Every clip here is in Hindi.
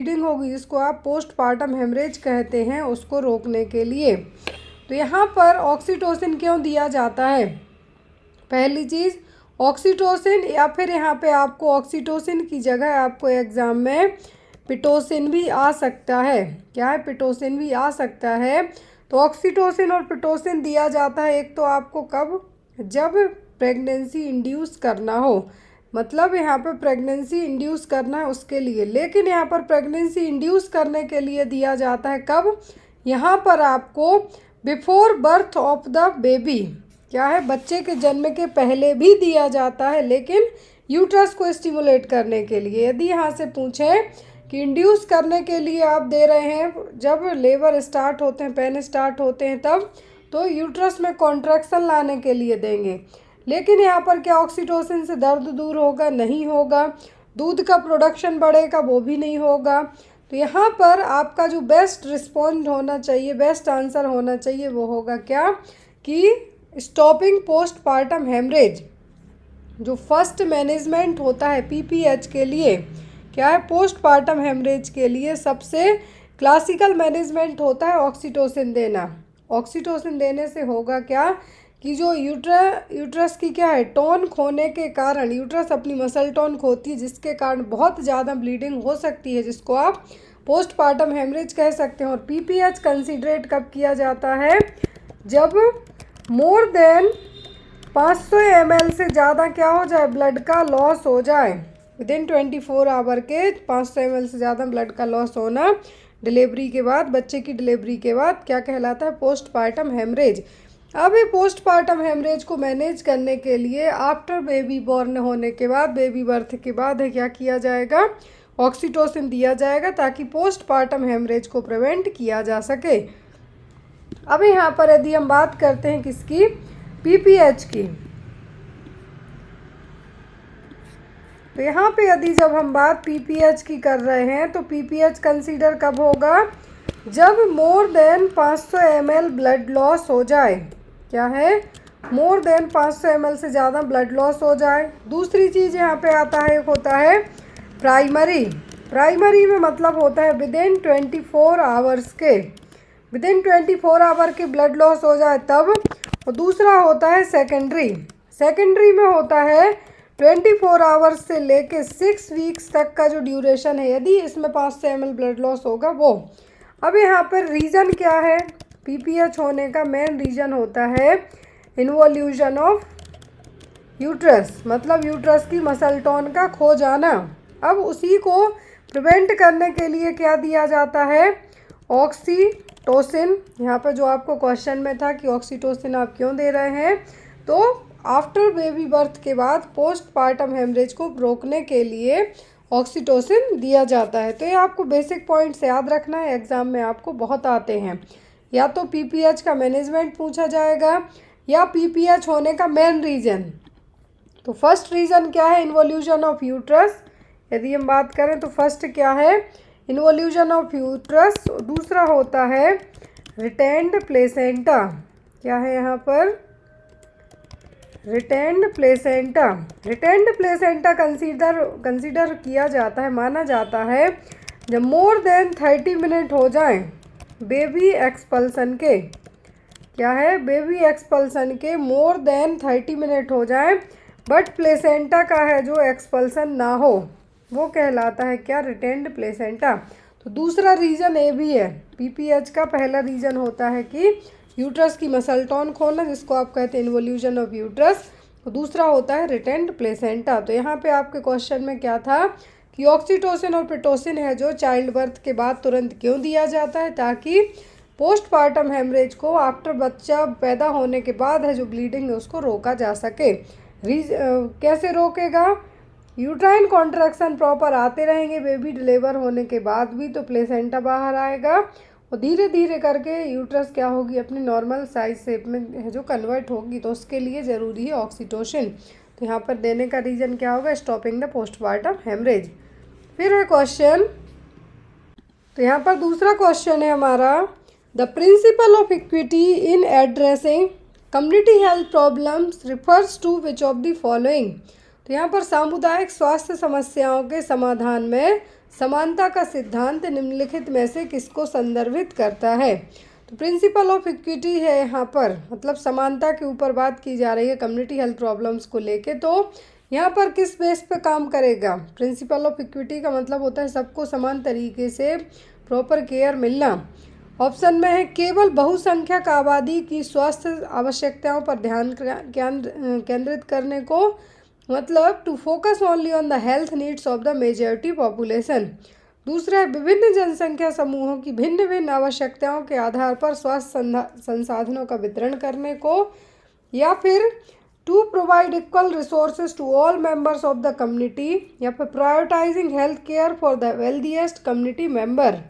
ब्लीडिंग होगी जिसको आप पोस्टपार्टम हेमरेज कहते हैं, उसको रोकने के लिए। तो यहाँ पर ऑक्सीटोसिन क्यों दिया जाता है? पहली चीज़ ऑक्सीटोसिन, या फिर यहाँ पे आपको ऑक्सीटोसिन की जगह आपको एग्ज़ाम में पिटोसिन भी आ सकता है। क्या है? पिटोसिन भी आ सकता है। तो ऑक्सीटोसिन और पिटोसिन दिया जाता है एक तो आपको कब? जब प्रेगनेंसी इंड्यूस करना हो, मतलब यहाँ पे प्रेगनेंसी इंड्यूस करना है उसके लिए। लेकिन यहाँ पर प्रेगनेंसी इंड्यूस करने के लिए दिया जाता है कब? यहाँ पर आपको before birth of the baby, क्या है, बच्चे के जन्म के पहले भी दिया जाता है, लेकिन यूट्रस को स्टिमुलेट करने के लिए। यदि यहाँ से पूछें कि इंड्यूस करने के लिए आप दे रहे हैं जब लेबर स्टार्ट होते हैं, पेन स्टार्ट होते हैं तब, तो यूट्रस में कॉन्ट्रैक्शन लाने के लिए देंगे। लेकिन यहाँ पर क्या ऑक्सीटोसिन से दर्द दूर होगा? नहीं होगा। दूध का प्रोडक्शन बढ़ेगा? वो भी नहीं होगा। तो यहाँ पर आपका जो बेस्ट रिस्पॉन्ड होना चाहिए, बेस्ट आंसर होना चाहिए, वो होगा क्या? कि स्टॉपिंग पोस्टपार्टम हेमरेज। जो फर्स्ट मैनेजमेंट होता है पीपीएच के लिए, क्या है, पोस्टपार्टम हेमरेज के लिए सबसे क्लासिकल मैनेजमेंट होता है ऑक्सीटोसिन देना। ऑक्सीटोसिन देने से होगा क्या कि जो यूट्रस की क्या है, टोन खोने के कारण, यूट्रस अपनी मसल टोन खोती है जिसके कारण बहुत ज़्यादा ब्लीडिंग हो सकती है, जिसको आप पोस्टपार्टम हेमरेज कह सकते हैं। और पीपीएच कंसीडरेट कब किया जाता है? जब मोर देन 500 ml से ज़्यादा क्या हो जाए, ब्लड का लॉस हो जाए। विदिन 24 आवर के 500 ml से ज़्यादा ब्लड का लॉस होना डिलीवरी के बाद, बच्चे की डिलीवरी के बाद, क्या कहलाता है? Postpartum haemorrhage. अब ये पोस्टपार्टम हेमरेज को मैनेज करने के लिए आफ्टर बेबी बॉर्न होने के बाद, बेबी बर्थ के बाद है क्या किया जाएगा? ऑक्सीटोसिन दिया जाएगा ताकि पोस्टपार्टम हेमरेज को प्रिवेंट किया जा सके। अब यहाँ पर यदि हम बात करते हैं किसकी? पीपीएच की। तो यहाँ पे यदि जब हम बात पीपीएच की कर रहे हैं तो पीपीएच कंसीडर कब होगा? जब more than 500 ml blood loss हो जाए। क्या है? मोर देन 500 ml से ज़्यादा ब्लड लॉस हो जाए। दूसरी चीज़ यहाँ पे आता है, एक होता है प्राइमरी। प्राइमरी में मतलब होता है विदिन 24 आवर्स के, विदिन 24 आवर के ब्लड लॉस हो जाए तब। और दूसरा होता है सेकेंडरी। सेकेंडरी में होता है 24 आवर्स से लेके 6 वीक्स तक का जो ड्यूरेशन है, यदि इसमें 500 ml ब्लड लॉस होगा वो। अब यहाँ पर रीज़न क्या है? पीपीएच होने का मेन रीज़न होता है इन्वोल्यूशन ऑफ यूट्रस, मतलब यूट्रस की मसल टोन का खो जाना। अब उसी को प्रिवेंट करने के लिए क्या दिया जाता है? ऑक्सीटोसिन। यहाँ पर जो आपको क्वेश्चन में था कि ऑक्सीटोसिन आप क्यों दे रहे हैं, तो आफ्टर बेबी बर्थ के बाद पोस्टपार्टम हेमरेज को रोकने के लिए ऑक्सीटोसिन दिया जाता है। तो ये आपको बेसिक पॉइंट्स याद रखना है, एग्ज़ाम में आपको बहुत आते हैं। या तो पीपीएच का मैनेजमेंट पूछा जाएगा या पीपीएच होने का मेन रीज़न। तो फर्स्ट रीज़न क्या है? Involution of uterus. यदि हम बात करें तो फर्स्ट क्या है? Involution of uterus. दूसरा होता है रिटेन्ड प्लेसेंटा। क्या है यहाँ पर? Retained placenta. Retained placenta consider किया जाता है, माना जाता है जब मोर देन 30 मिनट हो जाए बेबी एक्सपल्सन के। क्या है? बेबी एक्सपल्सन के मोर देन 30 मिनट हो जाए बट प्लेसेंटा का है जो एक्सपल्सन ना हो, वो कहलाता है क्या? Retained placenta. तो दूसरा रीज़न ए भी है। पीपीएच का पहला रीज़न होता है कि यूट्रस की मसल टोन खोना, जिसको आप कहते हैं इन्वोल्यूशन ऑफ यूट्रस। तो दूसरा होता है रिटेन्ड प्लेसेंटा। तो यहाँ पे आपके क्वेश्चन में क्या था कि ऑक्सीटोसिन और पिटोसिन है जो चाइल्ड बर्थ के बाद तुरंत क्यों दिया जाता है? ताकि पोस्टपार्टम हेमरेज को आफ्टर बच्चा पैदा होने के बाद है जो ब्लीडिंग है उसको रोका जा सके। कैसे रोकेगा? यूट्राइन कॉन्ट्रैक्शन प्रॉपर आते रहेंगे बेबी डिलीवर होने के बाद भी, तो प्लेसेंटा बाहर आएगा और धीरे धीरे करके यूट्रस क्या होगी? अपनी नॉर्मल साइज शेप में है जो कन्वर्ट होगी। तो उसके लिए ज़रूरी है ऑक्सीटोसिन। तो यहाँ पर देने का रीज़न क्या होगा? Stopping the postpartum haemorrhage. फिर है क्वेश्चन, तो यहाँ पर दूसरा क्वेश्चन है हमारा, the principle of equity in addressing community health problems refers to which of the following. तो यहाँ पर सामुदायिक स्वास्थ्य समस्याओं के समाधान में समानता का सिद्धांत निम्नलिखित में से किसको संदर्भित करता है? तो प्रिंसिपल ऑफ इक्विटी है यहाँ पर, मतलब समानता के ऊपर बात की जा रही है कम्युनिटी हेल्थ प्रॉब्लम्स को लेके। तो यहाँ पर किस बेस पे काम करेगा? प्रिंसिपल ऑफ इक्विटी का मतलब होता है सबको समान तरीके से प्रॉपर केयर मिलना। ऑप्शन में है केवल बहुसंख्यक आबादी की स्वास्थ्य आवश्यकताओं पर ध्यान केंद्रित करने को, मतलब to focus only on the health needs of the majority population. दूसरा है विभिन्न जनसंख्या समूहों की भिन्न भिन्न आवश्यकताओं के आधार पर स्वास्थ्य संसाधनों का वितरण करने को, या फिर to provide equal resources to all members of the community, या फिर prioritising health care for the wealthiest community member.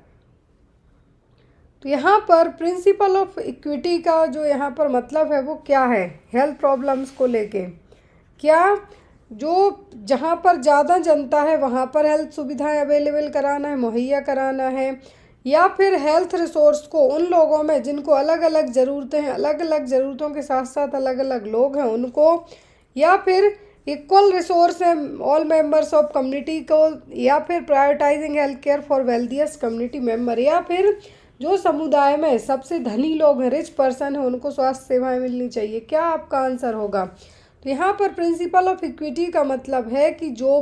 तो यहाँ पर प्रिंसिपल ऑफ इक्विटी का जो यहाँ पर मतलब है वो क्या है? हेल्थ प्रॉब्लम्स को लेके क्या जो जहाँ पर ज़्यादा जनता है वहाँ पर हेल्थ सुविधाएं अवेलेबल कराना है, मुहैया कराना है, या फिर हेल्थ रिसोर्स को उन लोगों में जिनको अलग अलग ज़रूरतें हैं, अलग अलग ज़रूरतों के साथ साथ अलग अलग लोग हैं उनको, या फिर इक्वल रिसोर्स है ऑल मेंबर्स ऑफ कम्युनिटी को, या फिर prioritising health care for wealthiest community member, या फिर जो समुदाय में सबसे धनी लोग हैं, रिच पर्सन है, उनको स्वास्थ्य सेवाएं मिलनी चाहिए। क्या आपका आंसर होगा? तो यहाँ पर प्रिंसिपल ऑफ इक्विटी का मतलब है कि जो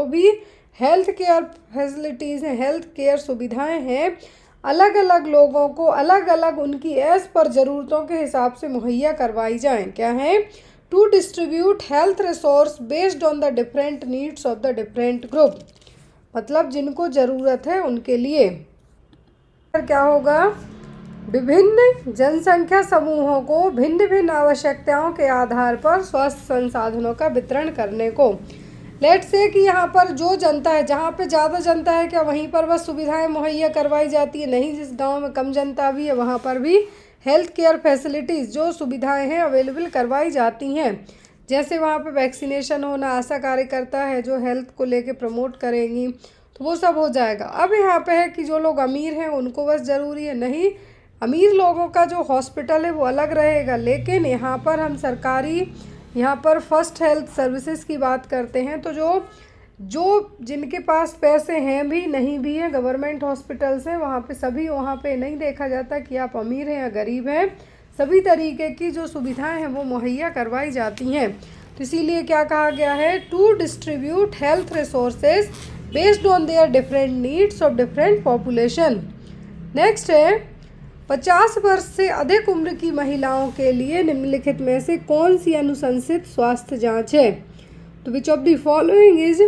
भी हेल्थ केयर फैसिलिटीज़ हैं, हेल्थ केयर सुविधाएं हैं, अलग अलग लोगों को अलग अलग उनकी एज पर ज़रूरतों के हिसाब से मुहैया करवाई जाएं। क्या है? To distribute health resource based on the different needs of the different group, मतलब जिनको ज़रूरत है उनके लिए। क्या होगा? विभिन्न जनसंख्या समूहों को भिन्न भिन्न आवश्यकताओं के आधार पर स्वास्थ्य संसाधनों का वितरण करने को। लेट्स से कि यहाँ पर जो जनता है, जहाँ पे ज़्यादा जनता है क्या वहीं पर बस सुविधाएं मुहैया करवाई जाती है? नहीं, जिस गांव में कम जनता भी है वहाँ पर भी हेल्थ केयर फैसिलिटीज़ जो सुविधाएं हैं अवेलेबल करवाई जाती हैं। जैसे वहाँ पे वैक्सीनेशन होना, आशा कार्यकर्ता है जो हेल्थ को लेके प्रमोट करेंगी, तो वो सब हो जाएगा। अब यहाँ पे है कि जो लोग अमीर हैं उनको बस ज़रूरी है, नहीं, अमीर लोगों का जो हॉस्पिटल है वो अलग रहेगा, लेकिन यहाँ पर हम सरकारी यहाँ पर फर्स्ट हेल्थ सर्विसेज की बात करते हैं। तो जो जिनके पास पैसे हैं भी नहीं भी हैं, गवर्नमेंट हॉस्पिटल्स हैं, वहाँ पे सभी, वहाँ पे नहीं देखा जाता कि आप अमीर हैं या गरीब हैं, सभी तरीके की जो सुविधाएं हैं वो मुहैया करवाई जाती हैं। तो इसीलिए क्या कहा गया है? To distribute health resources based on their different needs of different population. Next है 50 वर्ष से अधिक उम्र की महिलाओं के लिए निम्नलिखित में से कौन सी अनुशंसित स्वास्थ्य जांच है? तो which of the following is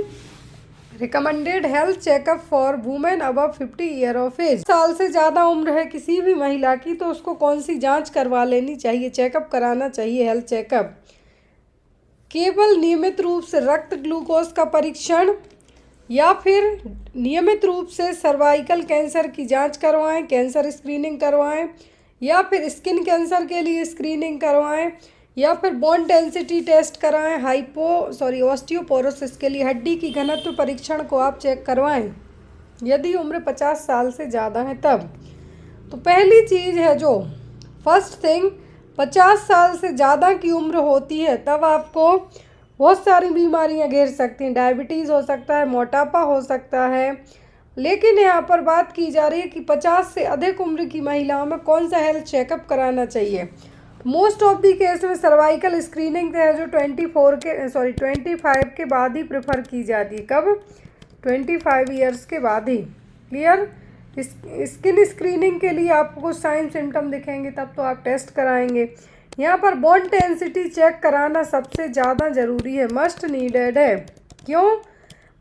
recommended health checkup for women above 50 year of age? साल से ज़्यादा उम्र है किसी भी महिला की तो उसको कौन सी जांच करवा लेनी चाहिए, चेकअप कराना चाहिए, हेल्थ चेकअप? केवल नियमित रूप से रक्त ग्लूकोज का परीक्षण, या फिर नियमित रूप से सर्वाइकल कैंसर की जांच करवाएं, कैंसर स्क्रीनिंग करवाएं, या फिर स्किन कैंसर के लिए स्क्रीनिंग करवाएं, या फिर बोन डेंसिटी टेस्ट कराएं, ऑस्टियोपोरोसिस के लिए हड्डी की घनत्व परीक्षण को आप चेक करवाएं यदि उम्र 50 साल से ज़्यादा है तब। तो पहली चीज़ है जो फर्स्ट थिंग, 50 साल से ज़्यादा की उम्र होती है तब आपको बहुत सारी बीमारियां घेर सकती हैं। डायबिटीज़ हो सकता है, मोटापा हो सकता है, लेकिन यहाँ पर बात की जा रही है कि 50 से अधिक उम्र की महिलाओं में कौन सा हेल्थ चेकअप कराना चाहिए। मोस्ट ऑफ दी केस में सर्वाइकल स्क्रीनिंग है जो 25 के बाद ही प्रेफर की जाती है। कब? 25 ईयर्स के बाद ही। क्लियर? स्किन स्क्रीनिंग के लिए आपको कुछ साइन सिम्टम दिखेंगे तब तो आप टेस्ट कराएंगे। यहाँ पर बोन डेंसिटी चेक कराना सबसे ज़्यादा ज़रूरी है, मस्ट नीडेड है। क्यों?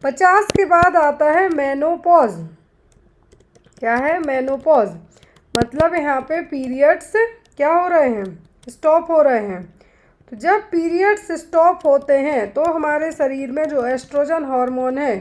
50 के बाद आता है मेनोपॉज। क्या है? मेनोपॉज मतलब यहाँ पे पीरियड्स क्या हो रहे हैं? स्टॉप हो रहे हैं। तो जब पीरियड्स स्टॉप होते हैं तो हमारे शरीर में जो एस्ट्रोजन हार्मोन है,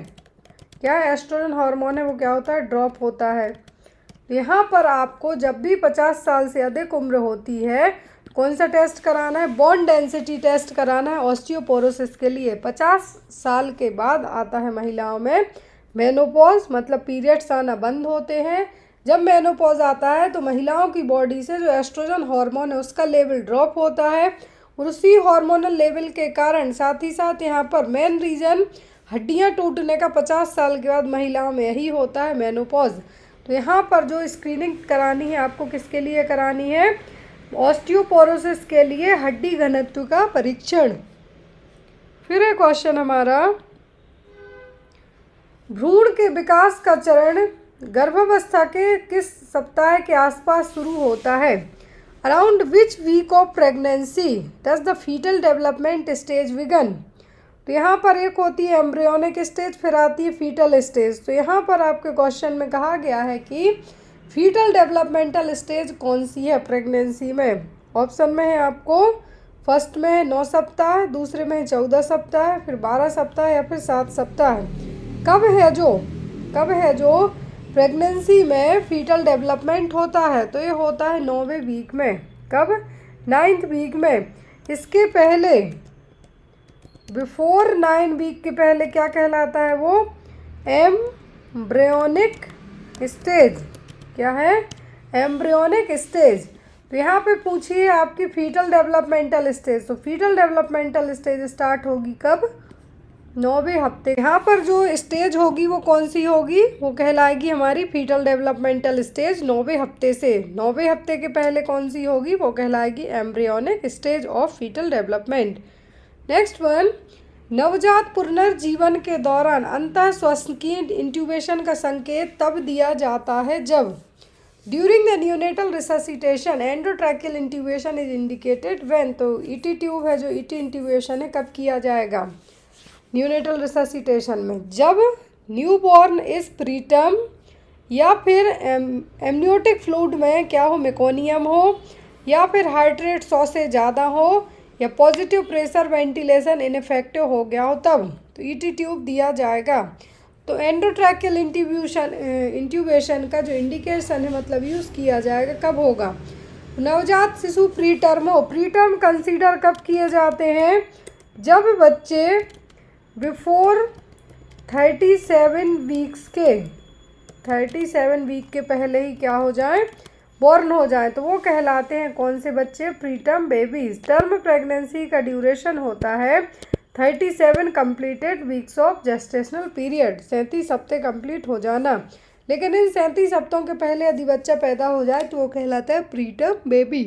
क्या एस्ट्रोजन हार्मोन है, वो क्या होता है? ड्रॉप होता है। तो यहाँ पर आपको जब भी 50 साल से अधिक उम्र होती है कौन सा टेस्ट कराना है? बोन डेंसिटी टेस्ट कराना है ऑस्टियोपोरोसिस के लिए। 50 साल के बाद आता है महिलाओं में मेनोपॉज, मतलब पीरियड्स आना बंद होते हैं। जब मेनोपॉज आता है तो महिलाओं की बॉडी से जो एस्ट्रोजन हार्मोन है उसका लेवल ड्रॉप होता है, और उसी हार्मोनल लेवल के कारण साथ ही साथ यहाँ पर मेन रीज़न हड्डियां टूटने का 50 साल के बाद महिलाओं में यही होता है, मेनोपॉज। तो यहाँ पर जो स्क्रीनिंग करानी है आपको किसके लिए करानी है, ऑस्टियोपोरोसिस के लिए हड्डी घनत्व का परीक्षण। फिर है क्वेश्चन हमारा, भ्रूण के विकास का चरण गर्भावस्था के किस सप्ताह के आसपास शुरू होता है? Around which week of pregnancy does the foetal development stage begin? तो यहाँ पर एक होती है एम्ब्रियोनिक स्टेज, फिर आती है फीटल स्टेज। तो यहाँ पर आपके क्वेश्चन में कहा गया है कि फीटल डेवलपमेंटल स्टेज कौन सी है प्रेगनेंसी में। ऑप्शन में है आपको, फर्स्ट में है 9 सप्ताह, दूसरे में है 14 सप्ताह, फिर 12 सप्ताह या फिर 7 सप्ताह। कब है जो प्रेगनेंसी में फीटल डेवलपमेंट होता है? तो ये होता है 9वें वीक में। कब? 9th वीक में। इसके पहले बिफोर 9 वीक के पहले क्या कहलाता है वो? Embryonic stage. क्या है? Embryonic stage. तो यहाँ पे पूछिए आपकी फीटल डेवलपमेंटल स्टेज, तो फीटल डेवलपमेंटल स्टेज स्टार्ट होगी कब? 9वें हफ्ते। यहाँ पर जो स्टेज होगी वो कौन सी होगी? वो कहलाएगी हमारी फीटल डेवलपमेंटल स्टेज 9वें हफ्ते से। 9वें हफ्ते के पहले कौन सी होगी? वो कहलाएगी embryonic stage of fetal development. Next one, नवजात पुनर्जीवन के दौरान अंतःश्वसकीय इंट्यूबेशन का संकेत तब दिया जाता है जब during the neonatal resuscitation endotracheal intubation is indicated when. तो ईटी ट्यूब है जो ईटी इंट्यूबेशन है कब किया जाएगा? न्यूनेटल रिससिटेशन में, जब न्यूबॉर्न इज प्रीटर्म या फिर एमनियोटिक फ्लूइड में क्या हो, मेकोनियम हो, या फिर हार्ट रेट 100 से ज़्यादा हो, या पॉजिटिव प्रेशर वेंटिलेशन इनफेक्टिव हो गया हो, तब तो ईटी ट्यूब दिया जाएगा। तो एंडोट्रैकियल इंट्यूबेशन का जो इंडिकेशन है मतलब यूज़ किया जाएगा कब होगा? नवजात शिशु प्री टर्म हो। प्री टर्म कंसीडर कब किए जाते हैं? जब बच्चे बिफोर 37 वीक के पहले ही क्या हो जाए? बॉर्न हो जाए। तो वो कहलाते हैं कौन से बच्चे? Pre term babies. Term pregnancy का ड्यूरेशन होता है 37 completed weeks of gestational period, 37 हफ्ते कंप्लीट हो जाना। लेकिन इन 37 हफ्तों के पहले यदि बच्चा पैदा हो जाए तो वो कहलाता है प्री टर्म बेबी।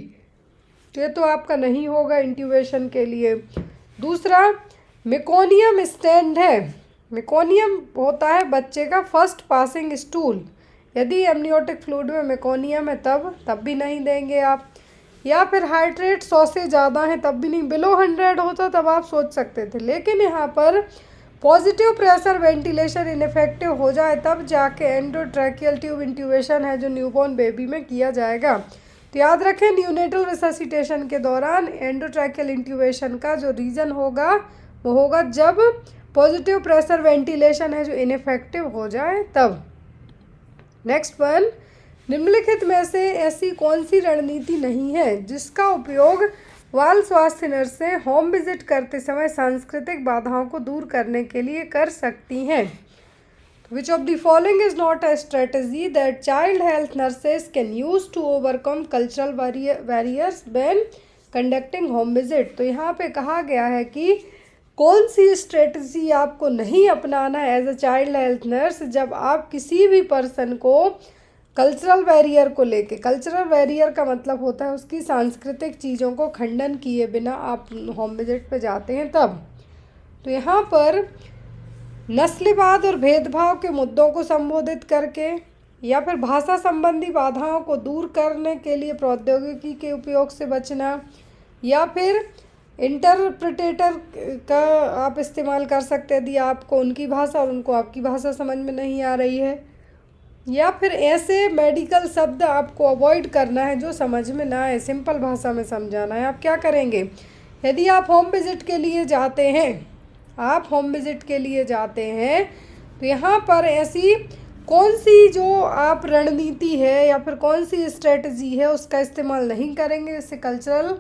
तो ये तो आपका नहीं होगा इंट्यूबेशन के लिए। दूसरा मेकोनियम स्टैंड है। मेकोनियम होता है बच्चे का फर्स्ट पासिंग स्टूल। यदि एमनियोटिक फ्लूइड में मेकोनियम है तब भी नहीं देंगे आप। या फिर हार्ट रेट 100 से ज़्यादा है तब भी नहीं। बिलो 100 होता तब आप सोच सकते थे, लेकिन यहाँ पर पॉजिटिव प्रेशर वेंटिलेशन इनफेक्टिव हो जाए तब जाके एंडोट्रैकियल ट्यूब इंट्यूबेशन है जो न्यूबॉर्न बेबी में किया जाएगा। तो याद रखें, न्यूनेटल रिससिटेशन के दौरान एंडोट्रैकियल इंट्यूबेशन का जो रीज़न होगा वो होगा जब पॉजिटिव प्रेशर वेंटिलेशन है जो इनफेक्टिव हो जाए तब। नेक्स्ट वन, निम्नलिखित में से ऐसी कौन सी रणनीति नहीं है जिसका उपयोग बाल स्वास्थ्य नर्सें होम विजिट करते समय सांस्कृतिक बाधाओं को दूर करने के लिए कर सकती हैं? Which of the following is not a strategy that child health nurses can use to overcome cultural barriers when conducting home visit? तो यहाँ पे कहा गया है कि कौन सी स्ट्रेटजी आपको नहीं अपनाना है as a child health nurse जब आप किसी भी पर्सन को कल्चरल बैरियर को लेके। कल्चरल बैरियर का मतलब होता है उसकी सांस्कृतिक चीज़ों को खंडन किए बिना आप होम विजिट पे जाते हैं तब। तो यहाँ पर नस्लवाद और भेदभाव के मुद्दों को संबोधित करके, या फिर भाषा संबंधी बाधाओं को दूर करने के लिए प्रौद्योगिकी के उपयोग से बचना, या फिर इंटरप्रिटेटर का आप इस्तेमाल कर सकते हैं यदि आपको उनकी भाषा और उनको आपकी भाषा समझ में नहीं आ रही है, या फिर ऐसे मेडिकल शब्द आपको अवॉइड करना है जो समझ में ना आए, सिंपल भाषा में समझाना है। आप क्या करेंगे? यदि आप होम विजिट के लिए जाते हैं तो यहाँ पर ऐसी कौन सी जो आप रणनीति है या फिर कौन सी स्ट्रेटजी है उसका इस्तेमाल नहीं करेंगे जिससे कल्चरल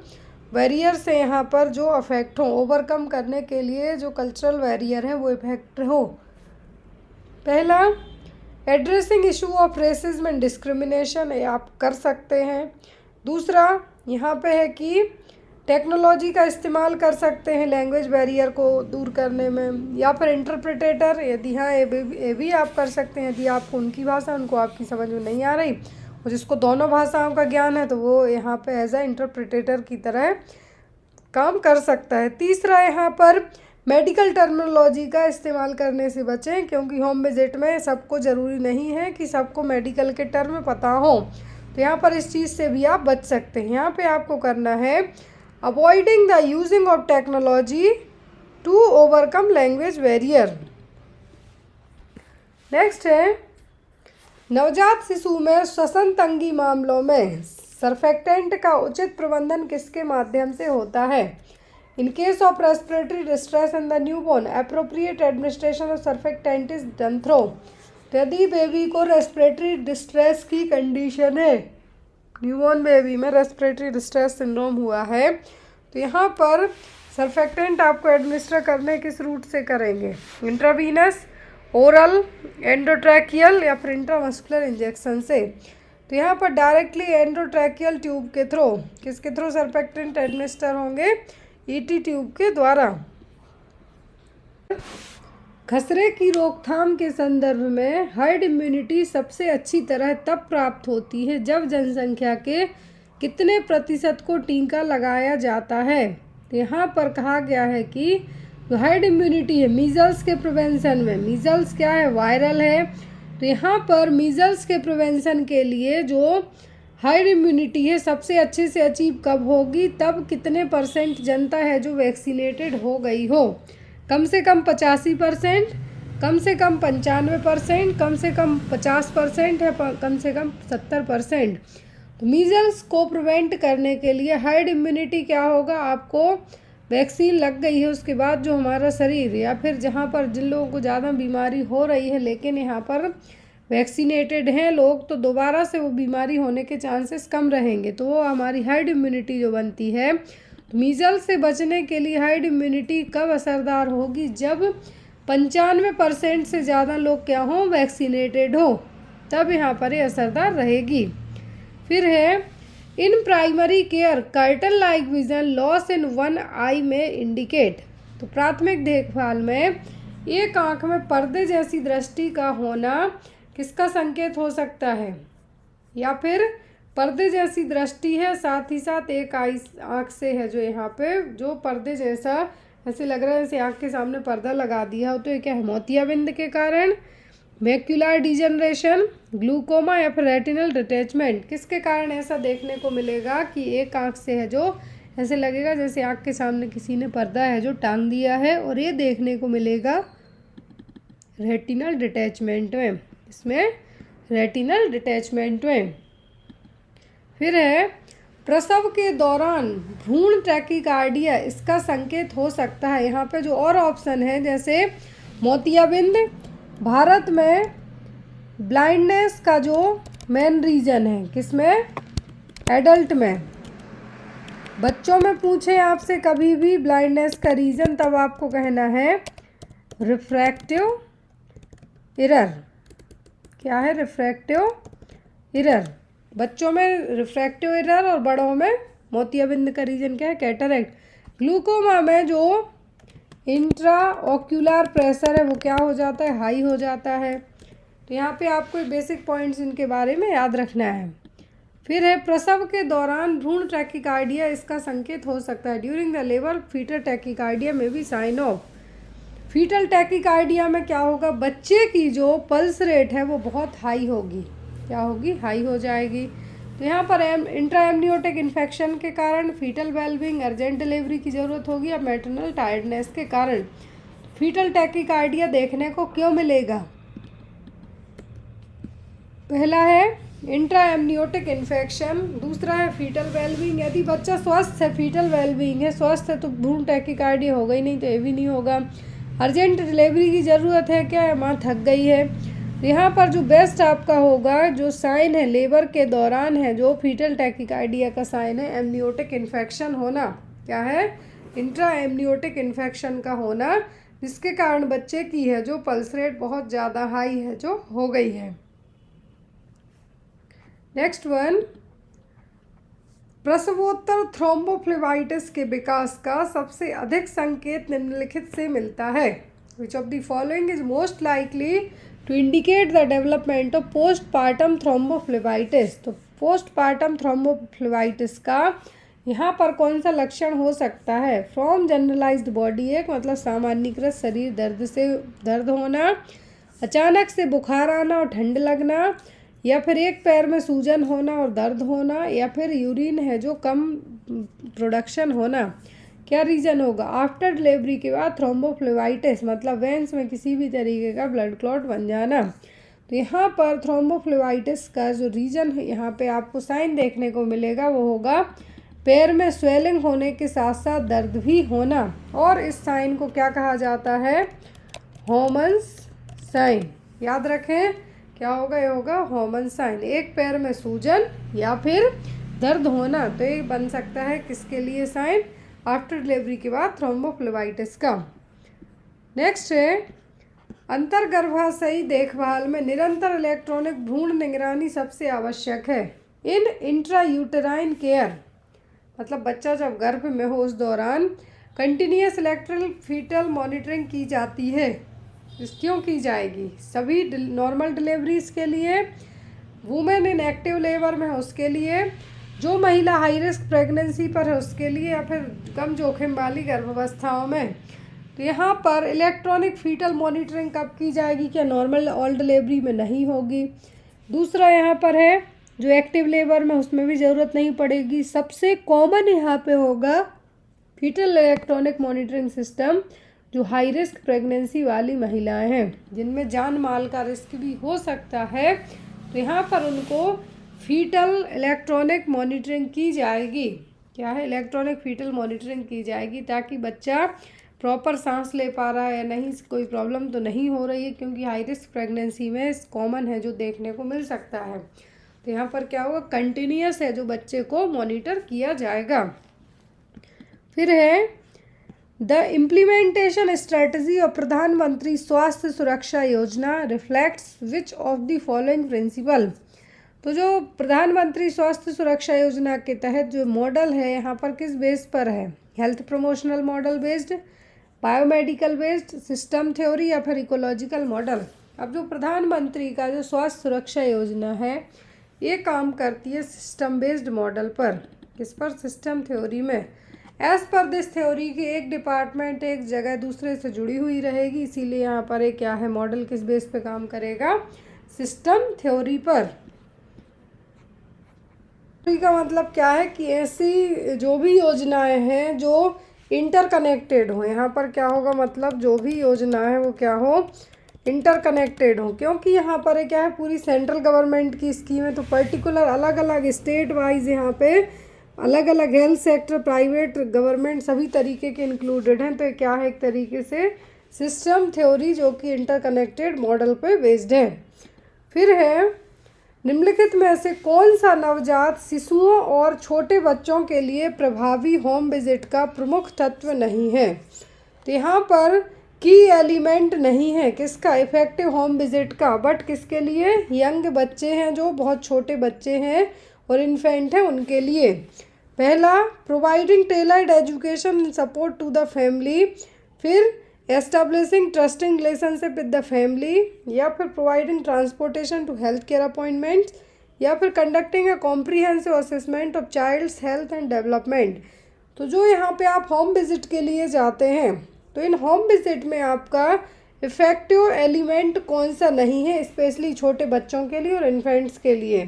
बैरियर से यहाँ पर जो अफेक्ट हो, ओवरकम करने के लिए जो कल्चरल बैरियर है वो इफेक्ट हो। पहला, addressing issue of racism and discrimination, आप कर सकते हैं। दूसरा यहाँ पे है कि टेक्नोलॉजी का इस्तेमाल कर सकते हैं लैंग्वेज बैरियर को दूर करने में, या फिर इंटरप्रिटेटर, यदि हाँ ये भी आप कर सकते हैं यदि आपको उनकी भाषा उनको आपकी समझ में नहीं आ रही, और जिसको दोनों भाषाओं का ज्ञान है तो वो यहाँ पे एज अ इंटरप्रिटेटर की तरह काम कर सकता है। तीसरा, यहाँ पर मेडिकल टर्मिनोलॉजी का इस्तेमाल करने से बचें, क्योंकि होम विजिट में सबको ज़रूरी नहीं है कि सबको मेडिकल के टर्म पता हो, तो यहाँ पर इस चीज़ से भी आप बच सकते हैं। यहाँ पे आपको करना है avoiding the using of technology to overcome language barrier. Next है, नवजात शिशु में श्वसन तंगी मामलों में सर्फेक्टेंट का उचित प्रबंधन किसके माध्यम से होता है? In case of respiratory distress in the newborn appropriate administration of surfactant is done through. तो यदि बेबी को रेस्पिरेटरी डिस्ट्रेस की कंडीशन है, न्यूबॉर्न बेबी में रेस्पिरेटरी डिस्ट्रेस सिंड्रोम हुआ है, तो यहाँ पर सर्फेक्टेंट आपको एडमिनिस्टर करने किस रूट से करेंगे? इंट्रावीनस, ओरल, एंडोट्रैकियल या फिर इंट्रामस्कुलर इंजेक्शन से। तो यहाँ पर डायरेक्टली एंडोट्रैकियल ट्यूब के थ्रू, किसके थ्रू सर्फेक्टेंट एडमिनिस्टर होंगे? ईटी ट्यूब के द्वारा। खसरे की रोकथाम के संदर्भ में हर्ड इम्यूनिटी सबसे अच्छी तरह तब प्राप्त होती है जब जनसंख्या के कितने प्रतिशत को टीका लगाया जाता है? तो यहाँ पर कहा गया है कि जो हर्ड इम्यूनिटी है मीजल्स के प्रिवेंशन में, मीजल्स क्या है? वायरल है। तो यहाँ पर मीजल्स के प्रिवेंशन के लिए जो हर्ड इम्यूनिटी है सबसे अच्छे से अचीव कब होगी? तब कितने % जनता है जो वैक्सीनेटेड हो गई हो? कम से कम 85%, कम से कम 95%, कम से कम 50% है, कम से कम 70%। तो मीजल्स को प्रिवेंट करने के लिए हर्ड इम्यूनिटी क्या होगा? आपको वैक्सीन लग गई है उसके बाद जो हमारा शरीर, या फिर जहाँ पर जिन लोगों को ज़्यादा बीमारी हो रही है लेकिन यहाँ पर वैक्सीनेटेड हैं लोग, तो दोबारा से वो बीमारी होने के चांसेस कम रहेंगे, तो वो हमारी हर्ड इम्यूनिटी जो बनती है। तो मीजल्स से बचने के लिए हर्ड इम्यूनिटी कब असरदार होगी? जब 95% से ज़्यादा लोग क्या हों? वैक्सीनेटेड हो, तब यहाँ पर ये असरदार रहेगी। फिर है, in primary care curtain like vision loss in one eye में इंडिकेट। तो प्राथमिक देखभाल में एक आँख में पर्दे जैसी दृष्टि का होना किसका संकेत हो सकता है? या फिर पर्दे जैसी दृष्टि है, साथ ही साथ एक आँख से है जो यहाँ पे जो पर्दे जैसा ऐसे लग रहा है जैसे आँख के सामने पर्दा लगा दिया हो, तो ये क्या है? मोतियाबिंद के कारण, मैक्युलर डिजनरेशन, ग्लूकोमा या फिर रेटिनल डिटैचमेंट। किसके कारण ऐसा देखने को मिलेगा कि एक आँख से है जो ऐसे लगेगा जैसे आँख के सामने किसी ने पर्दा है जो टांग दिया है, और ये देखने को मिलेगा रेटिनल डिटैचमेंट में, इसमें रेटिनल डिटैचमेंट में। फिर है, प्रसव के दौरान भ्रूण टैकीकार्डिया इसका संकेत हो सकता है। यहाँ पे जो और ऑप्शन है जैसे मोतियाबिंद, भारत में ब्लाइंडनेस का जो मेन रीजन है, किसमें? एडल्ट में। बच्चों में पूछे आपसे कभी भी ब्लाइंडनेस का रीज़न, तब आपको कहना है रिफ्रैक्टिव एरर। क्या है? Refractive error. बच्चों में रिफ्रैक्टिव एरर और बड़ों में मोतियाबिंद का रीजन क्या है? कैटरैक्ट। ग्लूकोमा में जो इंट्रा ऑक्यूलर प्रेशर है वो क्या हो जाता है? हाई हो जाता है। तो यहाँ पे आपको बेसिक पॉइंट्स इनके बारे में याद रखना है। फिर है, प्रसव के दौरान भ्रूण टैकीकार्डिया इसका संकेत हो सकता है। During the labour foetal tachycardia में भी साइन ऑफ। फीटल टैकीकार्डिया में क्या होगा? बच्चे की जो पल्स रेट है वो बहुत हाई होगी। क्या होगी? हाई हो जाएगी। तो यहाँ पर इंट्रा एमनियोटिक इन्फेक्शन के कारण फीटल वेलबिंग, अर्जेंट डिलीवरी की ज़रूरत होगी, या मैटरनल टायर्डनेस के कारण। फीटल टैकीकार्डिया देखने को क्यों मिलेगा? पहला है इंट्रा एमनियोटिक इन्फेक्शन, दूसरा है फीटल वेलबिंग। यदि बच्चा स्वस्थ है, फीटल वेलबिंग है, स्वस्थ है, तो भ्रूण टैकीकार्डिया होगा ही नहीं, तो ये भी नहीं होगा। अर्जेंट डिलीवरी की ज़रूरत है, क्या है? माँ थक गई है। तो यहाँ पर जो बेस्ट आपका होगा जो साइन है लेबर के दौरान है, जो फीटल टैकीकार्डिया का साइन है, एमनियोटिक इन्फेक्शन होना। क्या है? इंट्रा एमनियोटिक इन्फेक्शन का होना, जिसके कारण बच्चे की है जो पल्स रेट बहुत ज़्यादा हाई है जो हो गई है। नेक्स्ट वन, प्रसवोत्तर थ्रोम्बोफ्लेबाइटिस के विकास का सबसे अधिक संकेत निम्नलिखित से मिलता है। Which of the following is most likely to indicate the development of postpartum thrombophlebitis. तो पोस्टपार्टम थ्रोम्बोफ्लेबाइटिस का यहाँ पर कौन सा लक्षण हो सकता है? फ्रॉम जनरलाइज्ड बॉडी एक, मतलब सामान्यकृत शरीर दर्द होना, अचानक से बुखार आना और ठंड लगना, या फिर एक पैर में सूजन होना और दर्द होना, या फिर यूरिन है जो कम प्रोडक्शन होना। क्या रीज़न होगा? आफ्टर डिलीवरी के बाद थ्रोम्बोफ्लेबाइटिस, मतलब वेंस में किसी भी तरीके का ब्लड क्लॉट बन जाना। तो यहाँ पर थ्रोम्बोफ्लेबाइटिस का जो रीज़न है, यहाँ पे आपको साइन देखने को मिलेगा, वो होगा पैर में स्वेलिंग होने के साथ साथ दर्द भी होना। और इस साइन को क्या कहा जाता है? Homans sign. याद रखें, क्या होगा? ये होगा हॉमन साइन। एक पैर में सूजन या फिर दर्द होना, तो ये बन सकता है किसके लिए साइन? आफ्टर डिलीवरी के बाद थ्रोम्बोफ्लेबाइटिस का। नेक्स्ट है, अंतर्गर्भाशयी देखभाल में निरंतर इलेक्ट्रॉनिक भ्रूण निगरानी सबसे आवश्यक है। इन इंट्रायूटेराइन केयर, मतलब बच्चा जब गर्भ में हो उस दौरान कंटिन्यूस इलेक्ट्रल फीटल मॉनिटरिंग की जाती है। क्यों की जाएगी? सभी नॉर्मल डिलीवरीज के लिए, वुमेन इन एक्टिव लेबर में है उसके लिए, जो महिला हाई रिस्क प्रेगनेंसी पर है उसके लिए, या फिर कम जोखिम वाली गर्भावस्थाओं में। तो यहाँ पर इलेक्ट्रॉनिक फीटल मॉनिटरिंग कब की जाएगी? क्या नॉर्मल ऑल डिलीवरी में नहीं होगी? दूसरा यहाँ पर है जो एक्टिव लेबर में, उसमें भी ज़रूरत नहीं पड़ेगी। सबसे कॉमन यहाँ पे होगा फीटल इलेक्ट्रॉनिक मॉनिटरिंग सिस्टम जो हाई रिस्क प्रेगनेंसी वाली महिलाएं हैं, जिनमें जान माल का रिस्क भी हो सकता है। तो यहाँ पर उनको फीटल इलेक्ट्रॉनिक मॉनिटरिंग की जाएगी। क्या है? इलेक्ट्रॉनिक फीटल मॉनिटरिंग की जाएगी, ताकि बच्चा प्रॉपर सांस ले पा रहा है या नहीं, कोई प्रॉब्लम तो नहीं हो रही है, क्योंकि हाई रिस्क प्रेगनेंसी में कॉमन है जो देखने को मिल सकता है। तो यहाँ पर क्या होगा? कंटिन्यूस है जो बच्चे को मॉनिटर किया जाएगा। फिर है द इम्प्लीमेंटेशन स्ट्रेटजी ऑफ प्रधानमंत्री Swasthya Suraksha Yojana reflects which of the following principle. तो जो प्रधानमंत्री स्वास्थ्य सुरक्षा योजना के तहत जो मॉडल है, यहाँ पर किस बेस पर है? Health promotional model based, biomedical based, system theory, या फिर इकोलॉजिकल मॉडल। अब जो प्रधानमंत्री का जो स्वास्थ्य सुरक्षा योजना है, ये काम करती है सिस्टम बेस्ड मॉडल पर। किस पर? सिस्टम थ्योरी में। एज पर दिस थ्योरी की एक डिपार्टमेंट एक जगह दूसरे से जुड़ी हुई रहेगी, इसीलिए यहाँ पर एक क्या है? मॉडल किस बेस पे काम करेगा? सिस्टम थ्योरी पर। का मतलब क्या है कि ऐसी जो भी योजनाएं हैं जो इंटरकनेक्टेड हो, यहाँ पर क्या होगा? मतलब जो भी योजना है वो क्या हो? इंटरकनेक्टेड हो। क्योंकि यहाँ पर क्या है? पूरी सेंट्रल गवर्नमेंट की स्कीम है, तो पर्टिकुलर अलग अलग स्टेट वाइज यहाँ पे अलग अलग हेल्थ सेक्टर, प्राइवेट, गवर्नमेंट सभी तरीके के इंक्लूडेड हैं। तो क्या है? एक तरीके से सिस्टम थ्योरी जो कि इंटरकनेक्टेड मॉडल पे बेस्ड है। फिर है, निम्नलिखित में से कौन सा नवजात शिशुओं और छोटे बच्चों के लिए प्रभावी होम विजिट का प्रमुख तत्व नहीं है? तो यहाँ पर की एलिमेंट नहीं है किसका? इफेक्टिव होम विजिट का। बट किसके लिए? यंग बच्चे हैं, जो बहुत छोटे बच्चे हैं और इन्फेंट हैं, उनके लिए। पहला, providing tailored education and support to the family. फिर establishing trusting relationship with the family, या फिर providing transportation to health care appointments, या फिर conducting a comprehensive assessment of child's health and development. तो जो यहाँ पे आप होम विजिट के लिए जाते हैं, तो इन होम विजिट में आपका इफेक्टिव एलिमेंट कौन सा नहीं है, स्पेशली छोटे बच्चों के लिए और इन्फेंट्स के लिए?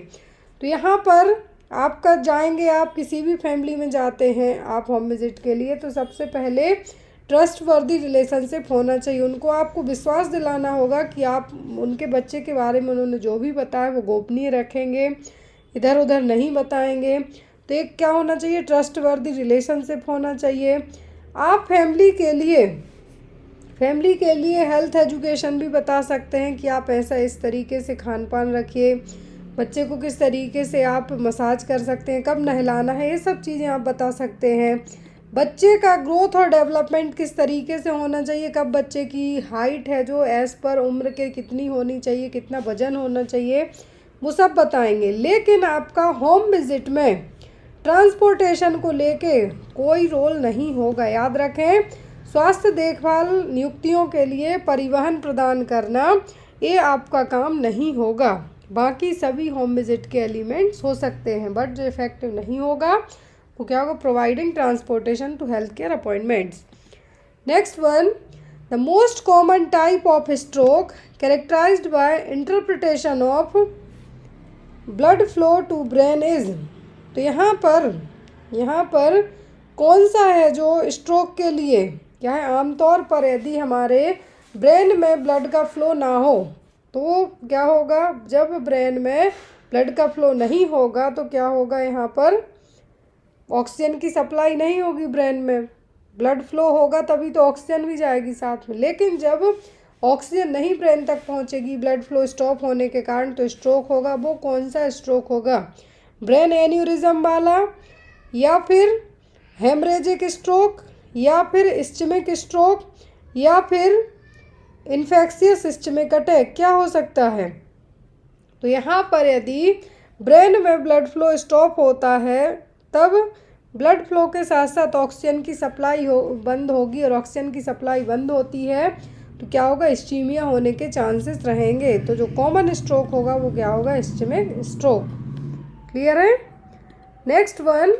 तो यहाँ पर आपका जाएंगे, आप किसी भी फैमिली में जाते हैं आप होम विजिट के लिए, तो सबसे पहले ट्रस्ट वर्दी रिलेशनशिप होना चाहिए। उनको आपको विश्वास दिलाना होगा कि आप उनके बच्चे के बारे में उन्होंने जो भी बताया वो गोपनीय रखेंगे, इधर उधर नहीं बताएंगे। तो एक क्या होना चाहिए? ट्रस्ट वर्दी रिलेशनशिप होना चाहिए। आप फैमिली के लिए हेल्थ एजुकेशन भी बता सकते हैं कि आप ऐसा इस तरीके से खान पान रखिए, बच्चे को किस तरीके से आप मसाज कर सकते हैं, कब नहलाना है, ये सब चीज़ें आप बता सकते हैं। बच्चे का ग्रोथ और डेवलपमेंट किस तरीके से होना चाहिए, कब बच्चे की हाइट है जो एज़ पर उम्र के कितनी होनी चाहिए, कितना वजन होना चाहिए, वो सब बताएंगे। लेकिन आपका होम विजिट में ट्रांसपोर्टेशन को लेके कोई रोल नहीं होगा। याद रखें, स्वास्थ्य देखभाल नियुक्तियों के लिए परिवहन प्रदान करना ये आपका काम नहीं होगा। बाकी सभी होम विजिट के एलिमेंट्स हो सकते हैं, बट जो इफेक्टिव नहीं होगा वो क्या होगा, providing transportation to health care appointments. Next one, the most common type of stroke characterised by interpretation of blood flow to brain is. तो यहाँ पर कौन सा है जो स्ट्रोक के लिए क्या है, आमतौर पर यदि हमारे ब्रेन में ब्लड का फ्लो ना हो तो क्या होगा, जब ब्रेन में ब्लड का फ्लो नहीं होगा तो क्या होगा, यहाँ पर ऑक्सीजन की सप्लाई नहीं होगी। ब्रेन में ब्लड फ्लो होगा तभी तो ऑक्सीजन भी जाएगी साथ में, लेकिन जब ऑक्सीजन नहीं ब्रेन तक पहुँचेगी ब्लड फ्लो स्टॉप होने के कारण, तो स्ट्रोक होगा। वो कौन सा स्ट्रोक होगा, ब्रेन एन्यूरिज्म वाला, या फिर हेमरेजिक स्ट्रोक, या फिर इस्चमिक स्ट्रोक, या फिर इन्फेक्शियस इस्चमिक अटैक, क्या हो सकता है। तो यहाँ पर यदि ब्रेन में ब्लड फ्लो स्टॉप होता है तब ब्लड फ्लो के साथ साथ ऑक्सीजन की सप्लाई बंद होगी, और ऑक्सीजन की सप्लाई बंद होती है तो क्या होगा, इस्चीमिया होने के चांसेस रहेंगे। तो जो कॉमन स्ट्रोक होगा वो क्या होगा, इस्चमिक स्ट्रोक। क्लियर है। Next one,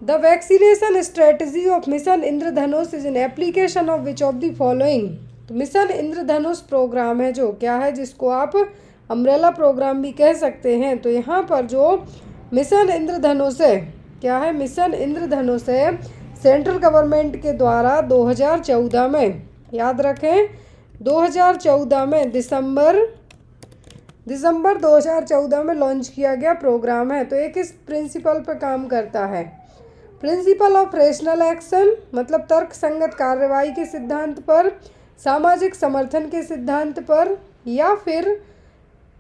the vaccination strategy of mission Indradhanush is an application of which of the following. तो मिशन इंद्रधनुष प्रोग्राम है जो क्या है, जिसको आप अम्ब्रेला प्रोग्राम भी कह सकते हैं। तो यहाँ पर जो मिशन इंद्रधनुष है क्या है, मिशन इंद्रधनुष है सेंट्रल गवर्नमेंट के द्वारा 2014 में, याद रखें 2014 में दिसंबर 2014 में लॉन्च किया गया प्रोग्राम है। तो एक इस प्रिंसिपल पर काम करता है, प्रिंसिपल ऑफ रेशनल एक्शन, मतलब तर्क संगत कार्रवाई के सिद्धांत पर, सामाजिक समर्थन के सिद्धांत पर, या फिर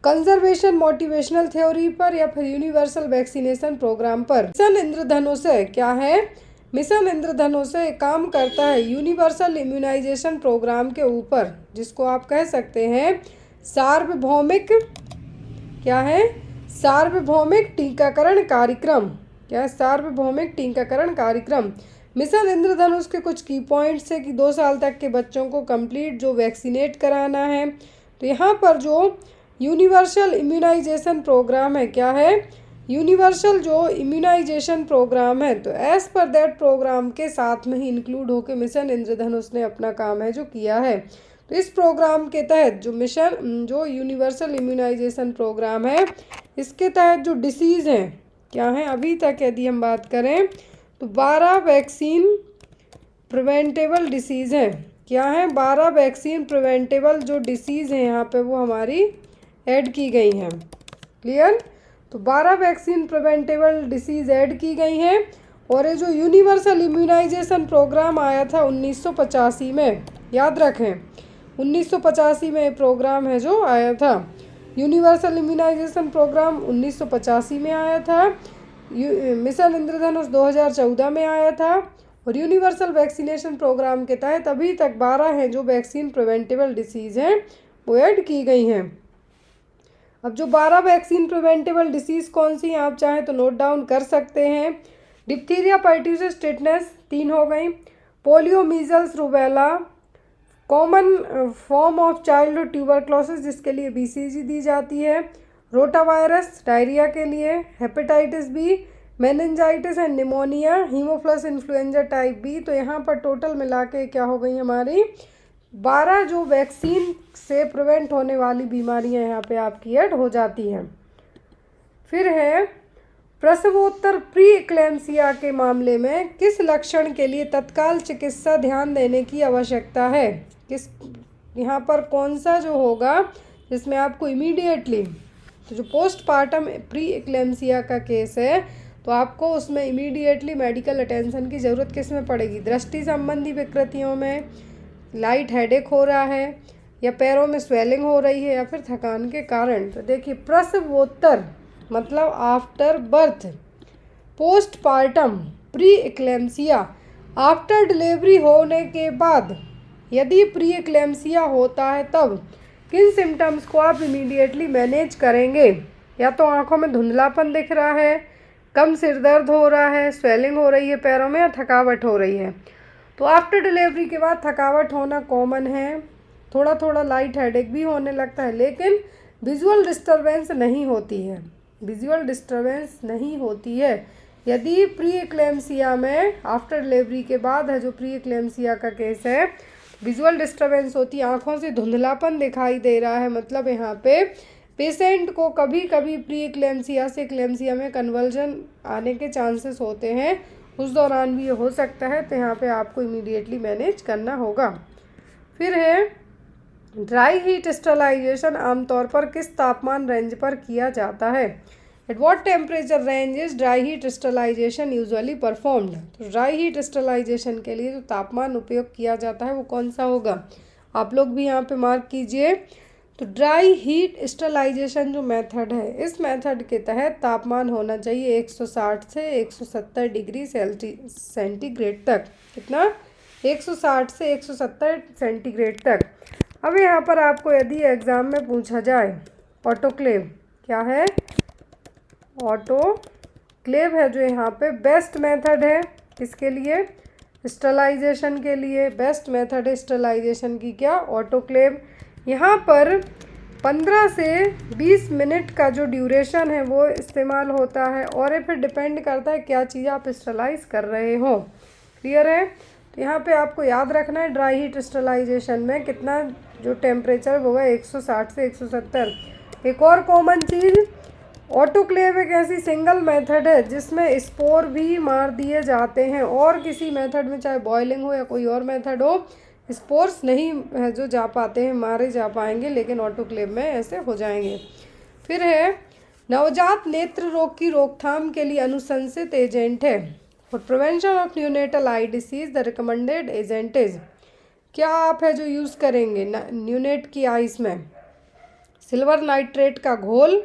कंजर्वेशन मोटिवेशनल थ्योरी पर, या फिर यूनिवर्सल वैक्सीनेशन प्रोग्राम पर। मिशन इंद्रधनुष क्या है, मिशन इंद्रधनुष काम करता है यूनिवर्सल इम्यूनाइजेशन प्रोग्राम के ऊपर, जिसको आप कह सकते हैं सार्वभौमिक, क्या है, सार्वभौमिक टीकाकरण कार्यक्रम। क्या है, सार्वभौमिक टीकाकरण कार्यक्रम। मिशन इंद्रधनुष के कुछ की पॉइंट्स है कि 2 साल तक के बच्चों को कंप्लीट जो वैक्सीनेट कराना है। तो यहाँ पर जो यूनिवर्सल इम्यूनाइजेशन प्रोग्राम है, क्या है, यूनिवर्सल जो इम्यूनाइजेशन प्रोग्राम है, तो एज पर दैट प्रोग्राम के साथ में ही इंक्लूड होकर मिशन इंद्रधनुष ने अपना काम है जो किया है। तो इस प्रोग्राम के तहत जो यूनिवर्सल इम्यूनाइजेशन प्रोग्राम है, इसके तहत जो डिसीज़ हैं क्या हैं, अभी तक यदि हम बात करें तो 12 वैक्सीन प्रिवेंटेबल डिसीज़ हैं। क्या हैं, 12 वैक्सीन प्रिवेंटेबल जो डिसीज़ हैं यहाँ पे वो हमारी ऐड की गई हैं। क्लियर। तो 12 वैक्सीन प्रिवेंटेबल डिसीज़ ऐड की गई हैं। और ये जो यूनिवर्सल इम्यूनाइजेशन प्रोग्राम आया था 1985 में, याद रखें 1985 में प्रोग्राम है जो आया था, यूनिवर्सल इम्यूनाइजेशन प्रोग्राम 1985 में आया था, मिशन इंद्रधनुष 2014 में आया था, और यूनिवर्सल वैक्सीनेशन प्रोग्राम के तहत अभी तक 12 हैं जो वैक्सीन प्रिवेंटेबल डिसीज़ हैं वो ऐड की गई हैं। अब जो 12 वैक्सीन प्रिवेंटेबल डिसीज़ कौन सी हैं आप चाहें तो नोट डाउन कर सकते हैं। डिप्थीरिया, पर्ट्यूसिस, टिटनेस 3 हो गई, polio, measles, rubella, common form of childhood tuberculosis जिसके लिए BCG दी जाती है, रोटावायरस डायरिया के लिए, hepatitis B, meningitis and pneumonia, Haemophilus influenzae type B. तो यहाँ पर टोटल मिला के क्या हो गई हमारी 12 जो वैक्सीन से प्रिवेंट होने वाली बीमारियाँ यहाँ पे आपकी ऐड हो जाती हैं। फिर है प्रसवोत्तर प्री एक्लेम्सिया के मामले में किस लक्षण के लिए तत्काल चिकित्सा ध्यान देने की आवश्यकता है, किस यहाँ पर कौन सा जो होगा जिसमें आपको इमीडिएटली, तो जो पोस्टपार्टम प्री एक्लेम्सिया का केस है तो आपको उसमें इमीडिएटली मेडिकल अटेंशन की ज़रूरत किस में पड़ेगी, दृष्टि संबंधी विकृतियों में, लाइट हेडेक हो रहा है, या पैरों में स्वेलिंग हो रही है, या फिर थकान के कारण। तो देखिए प्रसवोत्तर मतलब after birth, postpartum pre eclampsia after delivery होने के बाद यदि प्री एक्लेम्सिया होता है तब किन सिम्टम्स को आप इमीडिएटली मैनेज करेंगे। या तो आंखों में धुंधलापन दिख रहा है, कम सिर दर्द हो रहा है, स्वेलिंग हो रही है पैरों में, या थकावट हो रही है। तो आफ्टर डिलीवरी के बाद थकावट होना कॉमन है, थोड़ा थोड़ा लाइट हेडेक भी होने लगता है, लेकिन विजुअल डिस्टर्बेंस नहीं होती है, विजुअल डिस्टर्बेंस नहीं होती है। यदि प्री एक्लेम्सिया में आफ्टर डिलीवरी के बाद है, जो प्री एक्लेम्सिया का केस है, विजुअल डिस्टर्बेंस होती है, आँखों से धुंधलापन दिखाई दे रहा है, मतलब यहाँ पे पेशेंट को कभी कभी प्री एक्लेम्सिया से एक्लेम्सिया में कन्वर्जन आने के चांसेस होते हैं, उस दौरान भी ये हो सकता है। तो यहाँ पे आपको इमीडिएटली मैनेज करना होगा। फिर है ड्राई हीट स्टरलाइजेशन आमतौर पर किस तापमान रेंज पर किया जाता है? At what temperature range is dry heat sterilisation usually performed? तो ड्राई हीट स्टरलाइजेशन के लिए जो तापमान उपयोग किया जाता है वो कौन सा होगा? आप लोग भी यहाँ पे मार्क कीजिए। तो ड्राई हीट स्टरलाइजेशन जो मेथड है, इस मेथड के तहत तापमान होना चाहिए 160 से 170 डिग्री सेंटीग्रेड तक। कितना? 160 से 170 सेंटीग्रेड तक। अब यहाँ पर आपको यदि एग्ज़ाम में पूछा जाए ऑटोक्लेव क्या है, ऑटोक्लेव है जो यहाँ पे बेस्ट मेथड है, किसके लिए? स्टरलाइजेशन के लिए बेस्ट मेथड है स्टरलाइजेशन की, क्या? ऑटोक्लेव। यहाँ पर 15 से 20 मिनट का जो ड्यूरेशन है वो इस्तेमाल होता है, और ये फिर डिपेंड करता है क्या चीज़ आप स्टरलाइज कर रहे हो। क्लियर है? तो यहाँ पे आपको याद रखना है ड्राई हीट स्टरलाइजेशन में कितना जो टेम्परेचर वो है 160 से 170। एक और कॉमन चीज़, ऑटोक्लेव एक ऐसी सिंगल मेथड है जिसमें स्पोर भी मार दिए जाते हैं, और किसी मेथड में चाहे बॉइलिंग हो या कोई और मेथड हो, स्पोर्स नहीं है जो जा पाते हैं, मारे जा पाएंगे, लेकिन ऑटोक्लेव में ऐसे हो जाएंगे। फिर है नवजात नेत्र रोग की रोकथाम के लिए अनुशंसित एजेंट है। For prevention of neonatal I disease the recommended agent is, क्या आप है जो यूज़ करेंगे न्यूनेट की आइस में? सिल्वर नाइट्रेट का घोल,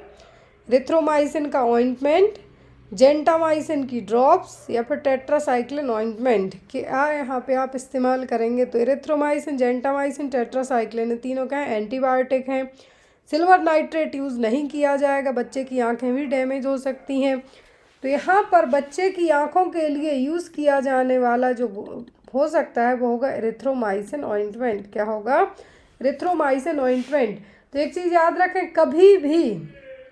रिथ्रोमाइसिन का ऑइंटमेंट, जेंटामाइसिन की ड्रॉप्स, या फिर टेट्रासाइक्लिन ऑइंटमेंट, क्या यहाँ पे आप इस्तेमाल करेंगे? तो एरिथ्रोमाइसिन, जेंटामाइसिन, टेट्रासाइक्लिन, तीनों क्या हैं? एंटीबायोटिक हैं। सिल्वर नाइट्रेट यूज़ नहीं किया जाएगा, बच्चे की आंखें भी डैमेज हो सकती हैं। तो यहाँ पर बच्चे की आंखों के लिए यूज़ किया जाने वाला जो हो सकता है वो होगा एरिथ्रोमाइसिन ऑइंटमेंट। क्या होगा? Erythromycin ointment. तो एक चीज़ याद रखें,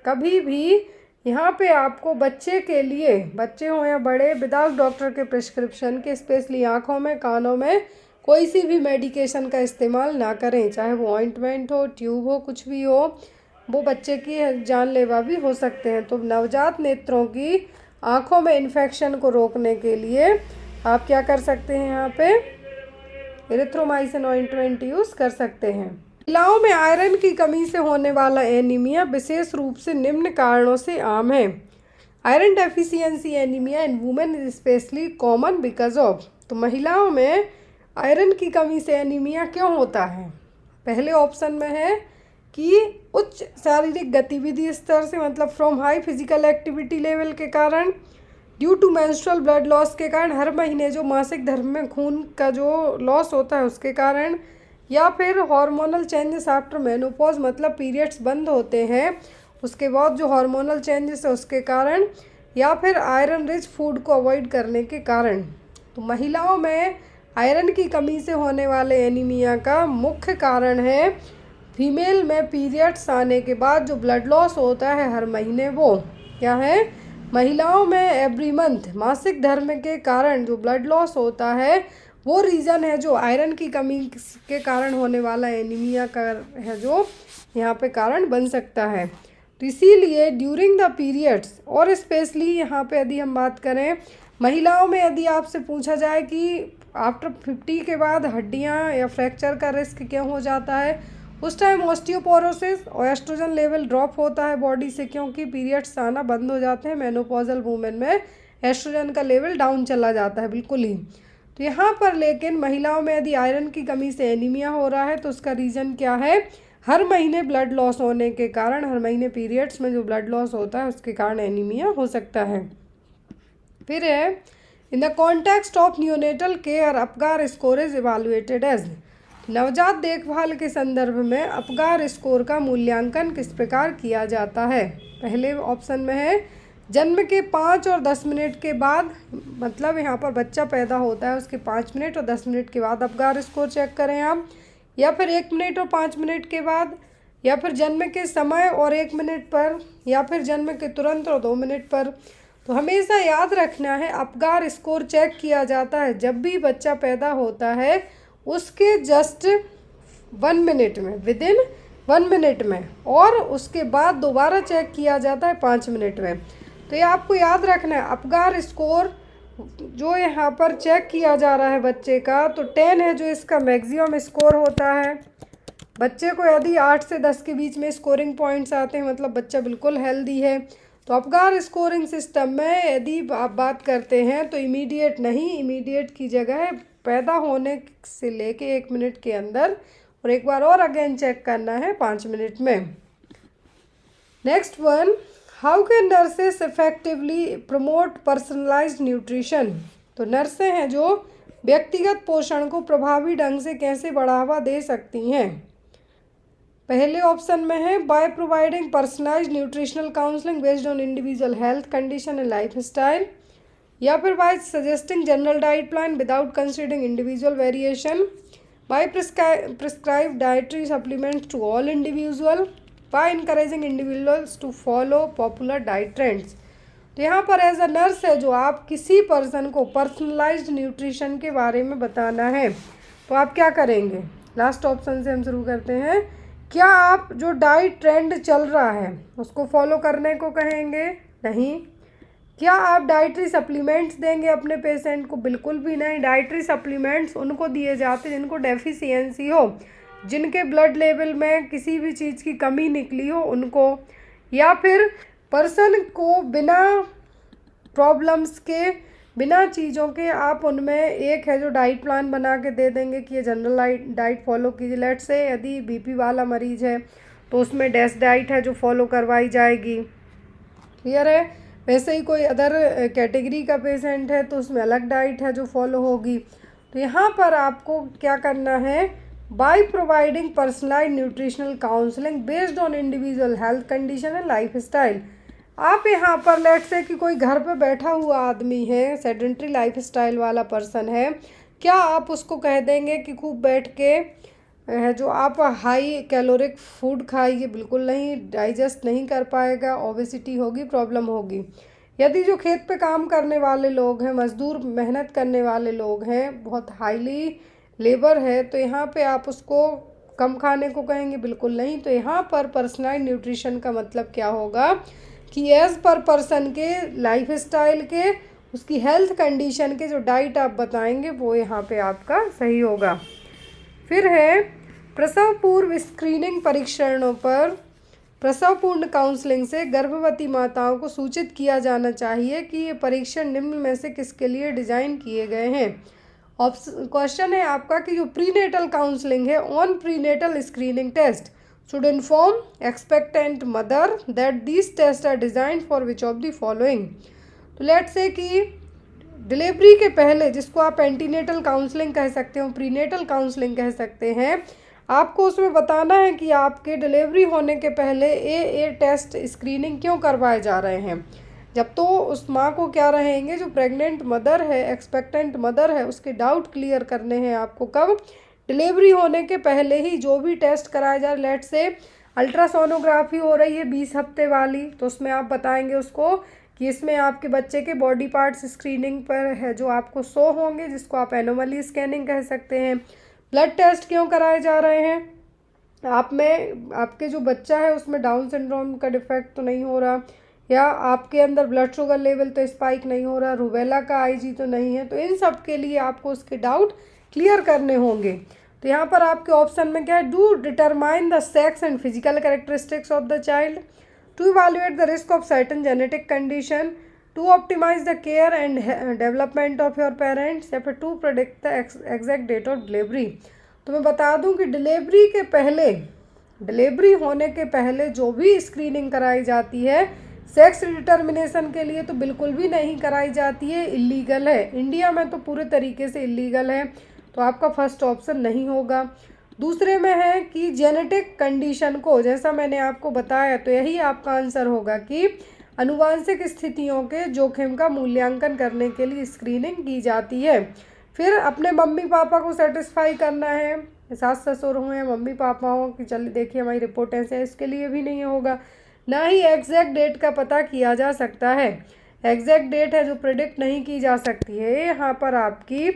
कभी भी यहाँ पे आपको बच्चे के लिए, बच्चे हो या बड़े, विदाउट डॉक्टर के प्रिस्क्रिप्शन के, स्पेशली आँखों में, कानों में, कोई सी भी मेडिकेशन का इस्तेमाल ना करें, चाहे वो ऑइंटमेंट हो, ट्यूब हो, कुछ भी हो, वो बच्चे की जानलेवा भी हो सकते हैं। तो नवजात नेत्रों की आँखों में इन्फेक्शन को रोकने के लिए आप क्या कर सकते हैं? यहाँ पे एरिथ्रोमाइसिन ऑइंटमेंट यूज़ कर सकते हैं। महिलाओं में आयरन की कमी से होने वाला एनीमिया विशेष रूप से निम्न कारणों से आम है। Iron deficiency anaemia in women is specially common because of. तो महिलाओं में आयरन की कमी से एनीमिया क्यों होता है? पहले ऑप्शन में है कि उच्च शारीरिक गतिविधि स्तर से, मतलब from high physical activity level के कारण, due to menstrual blood loss के कारण, हर महीने जो मासिक धर्म में खून का जो लॉस होता है उसके कारण, या फिर हार्मोनल चेंजेस आफ्टर मेनोपॉज, मतलब पीरियड्स बंद होते हैं उसके बाद जो हार्मोनल चेंजेस है उसके कारण, या फिर आयरन रिच फूड को अवॉइड करने के कारण। तो महिलाओं में आयरन की कमी से होने वाले एनीमिया का मुख्य कारण है फीमेल में पीरियड्स आने के बाद जो ब्लड लॉस होता है हर महीने, वो क्या है? महिलाओं में एवरी मंथ मासिक धर्म के कारण जो ब्लड लॉस होता है वो रीज़न है जो आयरन की कमी के कारण होने वाला एनीमिया का है, जो यहाँ पे कारण बन सकता है। तो इसीलिए ड्यूरिंग द पीरियड्स, और स्पेशली यहाँ पे यदि हम बात करें महिलाओं में, यदि आपसे पूछा जाए कि आफ्टर 50 के बाद हड्डियाँ या फ्रैक्चर का रिस्क क्यों हो जाता है, उस टाइम ऑस्टियोपोरोसिस और एस्ट्रोजन लेवल ड्रॉप होता है बॉडी से, क्योंकि पीरियड्स आना बंद हो जाते हैं। मेनोपॉजल वूमेन में एस्ट्रोजन का लेवल डाउन चला जाता है बिल्कुल ही। तो यहाँ पर लेकिन महिलाओं में यदि आयरन की कमी से एनीमिया हो रहा है तो उसका रीज़न क्या है? हर महीने ब्लड लॉस होने के कारण, हर महीने पीरियड्स में जो ब्लड लॉस होता है उसके कारण एनीमिया हो सकता है। फिर है in the context of neonatal care Apgar score is evaluated as. नवजात देखभाल के संदर्भ में अपगार स्कोर का मूल्यांकन किस प्रकार किया जाता है? पहले ऑप्शन में है जन्म के 5 और 10 मिनट के बाद, मतलब यहाँ पर बच्चा पैदा होता है उसके 5 मिनट और 10 मिनट के बाद अपगार स्कोर चेक करें आप, या फिर 1 मिनट और 5 मिनट के बाद, या फिर जन्म के समय और 1 मिनट पर, या फिर जन्म के तुरंत और 2 मिनट पर। तो हमेशा याद रखना है अपगार स्कोर चेक किया जाता है जब भी बच्चा पैदा होता है उसके जस्ट 1 मिनट में, विदिन 1 मिनट में, और उसके बाद दोबारा चेक किया जाता है 5 मिनट में। तो ये आपको याद रखना है। अपगार स्कोर जो यहाँ पर चेक किया जा रहा है बच्चे का, तो 10 है जो इसका मैक्सिमम स्कोर होता है। बच्चे को यदि 8 से 10 के बीच में स्कोरिंग पॉइंट्स आते हैं मतलब बच्चा बिल्कुल हेल्दी है। तो अपगार स्कोरिंग सिस्टम में यदि आप बात करते हैं तो इमीडिएट नहीं, इमीडिएट की जगह पैदा होने से लेके 1 मिनट के अंदर, और एक बार और अगेन चेक करना है 5 मिनट में। Next one, how can nurses effectively promote personalised nutrition. तो नर्सें हैं जो व्यक्तिगत पोषण को प्रभावी ढंग से कैसे बढ़ावा दे सकती हैं। पहले ऑप्शन में है by providing personalised nutritional counselling based on individual health condition and lifestyle, या फिर by suggesting general diet plan without considering individual variation, by prescribe dietary supplements to all individual, by encouraging individuals to follow popular diet trends. तो यहाँ पर एज अ नर्स है जो आप किसी पर्सन को पर्सनलाइज्ड न्यूट्रिशन के बारे में बताना है तो आप क्या करेंगे। लास्ट ऑप्शन से हम शुरू करते हैं। क्या आप जो डाइट ट्रेंड चल रहा है उसको फॉलो करने को कहेंगे? नहीं। क्या आप डाइटरी सप्लीमेंट्स देंगे अपने पेशेंट को? बिल्कुल भी नहीं। डाइटरी सप्लीमेंट्स उनको दिए जाते हैं जिनको डेफिशिएंसी हो, जिनके ब्लड लेवल में किसी भी चीज़ की कमी निकली हो उनको, या फिर पर्सन को बिना प्रॉब्लम्स के, बिना चीज़ों के आप उनमें एक है जो डाइट प्लान बना के दे देंगे कि ये जनरल डाइट फॉलो कीजिए। लेट से यदि बीपी वाला मरीज है तो उसमें डेस्क डाइट है जो फॉलो करवाई जाएगी, क्लियर है। वैसे ही कोई अदर कैटेगरी का पेशेंट है तो उसमें अलग डाइट है जो फॉलो होगी। तो यहाँ पर आपको क्या करना है, by providing personalised nutritional counselling based on individual health condition and life style. आप यहाँ पर लेट से कि कोई घर पे बैठा हुआ आदमी है, सेडेंट्री लाइफ स्टाइल वाला पर्सन है, क्या आप उसको कह देंगे कि खूब बैठ के है जो आप हाई कैलोरिक फूड खाइए? बिल्कुल नहीं, डाइजेस्ट नहीं कर पाएगा, ओबेसिटी होगी, प्रॉब्लम होगी। यदि जो खेत पे काम करने वाले लोग हैं, मजदूर मेहनत करने वाले लोग हैं, बहुत हाईली लेबर है, तो यहाँ पे आप उसको कम खाने को कहेंगे? बिल्कुल नहीं। तो यहाँ पर पर्सनलाइज्ड न्यूट्रिशन का मतलब क्या होगा कि एज पर पर्सन के लाइफ स्टाइल के, उसकी हेल्थ कंडीशन के जो डाइट आप बताएंगे वो यहाँ पे आपका सही होगा। फिर है प्रसव पूर्व स्क्रीनिंग परीक्षणों पर प्रसव पूर्ण काउंसलिंग से गर्भवती माताओं को सूचित किया जाना चाहिए कि ये परीक्षण निम्न में से किसके लिए डिज़ाइन किए गए हैं। क्वेश्चन है आपका कि जो प्रीनेटल काउंसलिंग है, on prenatal screening test should inform expectant mother that these tests are designed for which of the following। तो लेट्स से कि डिलीवरी के पहले, जिसको आप एंटीनेटल काउंसलिंग कह सकते हो, प्रीनेटल काउंसलिंग कह सकते हैं, आपको उसमें बताना है कि आपके डिलीवरी होने के पहले ए टेस्ट स्क्रीनिंग क्यों करवाए जा रहे हैं। जब तो उस माँ को क्या रहेंगे, जो प्रेग्नेंट मदर है, एक्सपेक्टेंट मदर है, उसके डाउट क्लियर करने हैं आपको कब, डिलीवरी होने के पहले ही जो भी टेस्ट कराया जाए। लेट से अल्ट्रासोनोग्राफी हो रही है 20 हफ्ते वाली, तो उसमें आप बताएंगे उसको कि इसमें आपके बच्चे के बॉडी पार्ट्स स्क्रीनिंग पर है जो आपको शो होंगे, जिसको आप एनोमली स्कैनिंग कह सकते हैं। ब्लड टेस्ट क्यों कराए जा रहे हैं, आप में आपके जो बच्चा है उसमें डाउन सिंड्रोम का डिफेक्ट तो नहीं हो रहा, या आपके अंदर ब्लड शुगर लेवल तो स्पाइक नहीं हो रहा, रूबेला का आईजी तो नहीं है। तो इन सब के लिए आपको उसके डाउट क्लियर करने होंगे। तो यहाँ पर आपके ऑप्शन में क्या है, do determine the sex and physical characteristics of the child, to evaluate the risk of certain genetic condition, to optimize the care and development of your parents, या फिर to predict the exact date of delivery. तो मैं बता दूं कि डिलीवरी के पहले, डिलीवरी होने के पहले जो भी स्क्रीनिंग कराई जाती है सेक्स डिटर्मिनेशन के लिए, तो बिल्कुल भी नहीं कराई जाती है, इलीगल है। इंडिया में तो पूरे तरीके से इलीगल है, तो आपका फर्स्ट ऑप्शन नहीं होगा। दूसरे में है कि जेनेटिक कंडीशन को, जैसा मैंने आपको बताया, तो यही आपका आंसर होगा कि आनुवांशिक स्थितियों के जोखिम का मूल्यांकन करने के लिए स्क्रीनिंग की जाती है। फिर अपने मम्मी पापा को सेटिस्फाई करना है, सास ससुर हों या मम्मी पापा हों कि चलिए देखिए हमारी रिपोर्ट ऐसे है, इसके लिए भी नहीं होगा। ना ही एग्जैक्ट डेट का पता किया जा सकता है। एग्जैक्ट डेट है जो प्रिडिक्ट नहीं की जा सकती है। यहाँ पर आपकी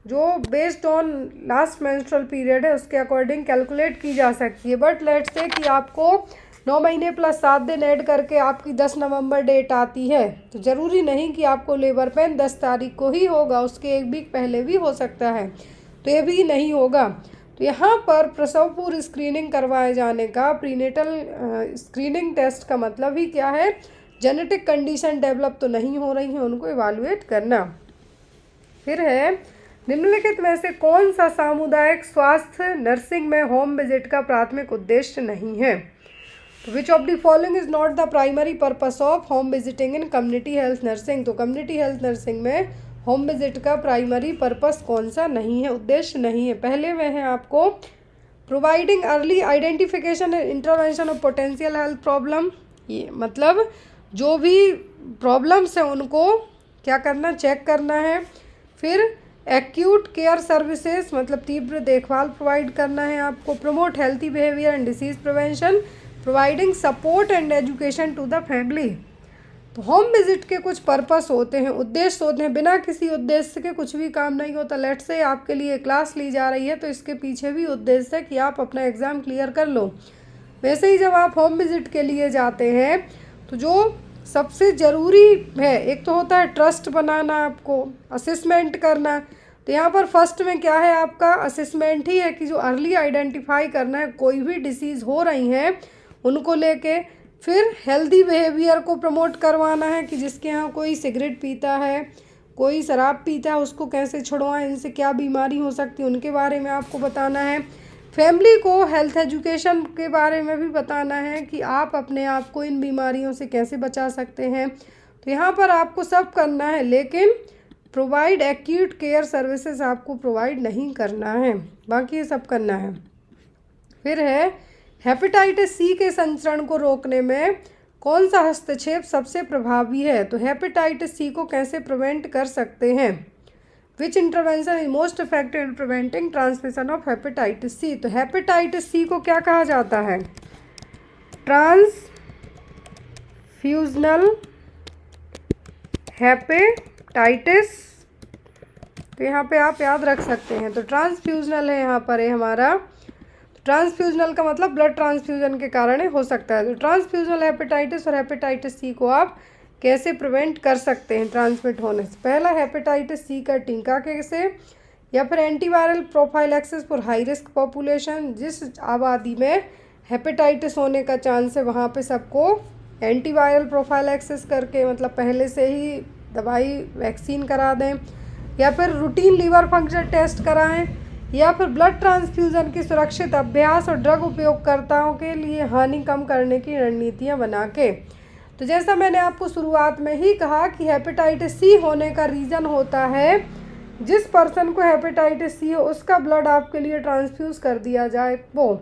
जो based on last menstrual period है उसके अकॉर्डिंग कैलकुलेट की जा सकती है। बट लेट्स से कि आपको 9 महीने प्लस 7 दिन ऐड करके आपकी 10 नवंबर डेट आती है, तो ज़रूरी नहीं कि आपको लेबर पेन 10 तारीख को ही होगा, उसके एक वीक पहले भी हो सकता है, तो ये भी नहीं होगा। तो यहाँ पर प्रसव पूर्व स्क्रीनिंग करवाए जाने का प्रीनेटल स्क्रीनिंग टेस्ट का मतलब ही क्या है, जेनेटिक कंडीशन डेवलप तो नहीं हो रही है उनको इवालुएट करना। फिर है निम्नलिखित में से कौन सा सामुदायिक स्वास्थ्य नर्सिंग में होम विजिट का प्राथमिक उद्देश्य नहीं है। Which of the following is not the primary purpose of home visiting in community health nursing. तो कम्युनिटी हेल्थ नर्सिंग में होम विजिट का प्राइमरी पर्पस कौन सा नहीं है, उद्देश्य नहीं है। पहले में है आपको providing early identification and intervention of potential health problem. ये मतलब जो भी प्रॉब्लम्स हैं उनको क्या करना, चेक करना है। फिर एक्यूट केयर सर्विसेज मतलब तीव्र देखभाल प्रोवाइड करना है आपको। Promote healthy behaviour and disease prevention, providing support and education to the family. तो होम विजिट के कुछ पर्पस होते हैं, उद्देश्य होते हैं। बिना किसी उद्देश्य के कुछ भी काम नहीं होता। लेट्स से आपके लिए क्लास ली जा रही है तो इसके पीछे भी उद्देश्य है कि आप अपना एग्ज़ाम क्लियर कर लो। वैसे ही जब आप होम विजिट के लिए जाते हैं तो जो सबसे ज़रूरी है, एक तो होता है ट्रस्ट बनाना, आपको असेसमेंट करना। तो यहाँ पर फर्स्ट में क्या है, आपका असेसमेंट ही है कि जो अर्ली आइडेंटिफाई करना है, कोई भी डिसीज़ हो रही हैं उनको लेके। फिर हेल्दी बिहेवियर को प्रमोट करवाना है कि जिसके यहाँ कोई सिगरेट पीता है, कोई शराब पीता है, उसको कैसे छुड़वाएं, इनसे क्या बीमारी हो सकती है उनके बारे में आपको बताना है। फैमिली को हेल्थ एजुकेशन के बारे में भी बताना है कि आप अपने आप को इन बीमारियों से कैसे बचा सकते हैं। तो यहाँ पर आपको सब करना है, लेकिन प्रोवाइड एक्यूट केयर सर्विसेज आपको प्रोवाइड नहीं करना है, बाकी ये सब करना है। फिर है हेपेटाइटिस सी के संचरण को रोकने में कौन सा हस्तक्षेप सबसे प्रभावी है। तो हेपेटाइटिस सी को कैसे प्रिवेंट कर सकते हैं, which intervention is most effective in preventing transmission of hepatitis C. तो हेपेटाइटिस सी को क्या कहा जाता है, ट्रांसफ्यूजनल हेपेटाइटिस। तो यहाँ पे आप याद रख सकते हैं। तो ट्रांसफ्यूजनल है यहाँ पर है हमारा, ट्रांसफ्यूजनल का मतलब ब्लड ट्रांसफ्यूजन के कारण हो सकता है। तो ट्रांसफ्यूजनल हेपेटाइटिस और हेपेटाइटिस सी को आप कैसे प्रिवेंट कर सकते हैं ट्रांसमिट होने से। पहला हेपेटाइटिस सी का टीका कैसे, या फिर antiviral prophylaxis for high risk population. जिस आबादी में हेपेटाइटिस होने का चांस है वहाँ पे सबको एंटीवायरल प्रोफाइलैक्सिस करके मतलब पहले से ही दवाई वैक्सीन करा दें, या फिर रूटीन लीवर फंक्शन टेस्ट कराएं, या फिर ब्लड ट्रांसफ्यूज़न की सुरक्षित अभ्यास और ड्रग उपयोगकर्ताओं के लिए हानि कम करने की रणनीतियाँ बना के। तो जैसा मैंने आपको शुरुआत में ही कहा कि हेपेटाइटिस सी होने का रीज़न होता है जिस पर्सन को हेपेटाइटिस सी हो उसका ब्लड आपके लिए ट्रांसफ्यूज़ कर दिया जाए वो।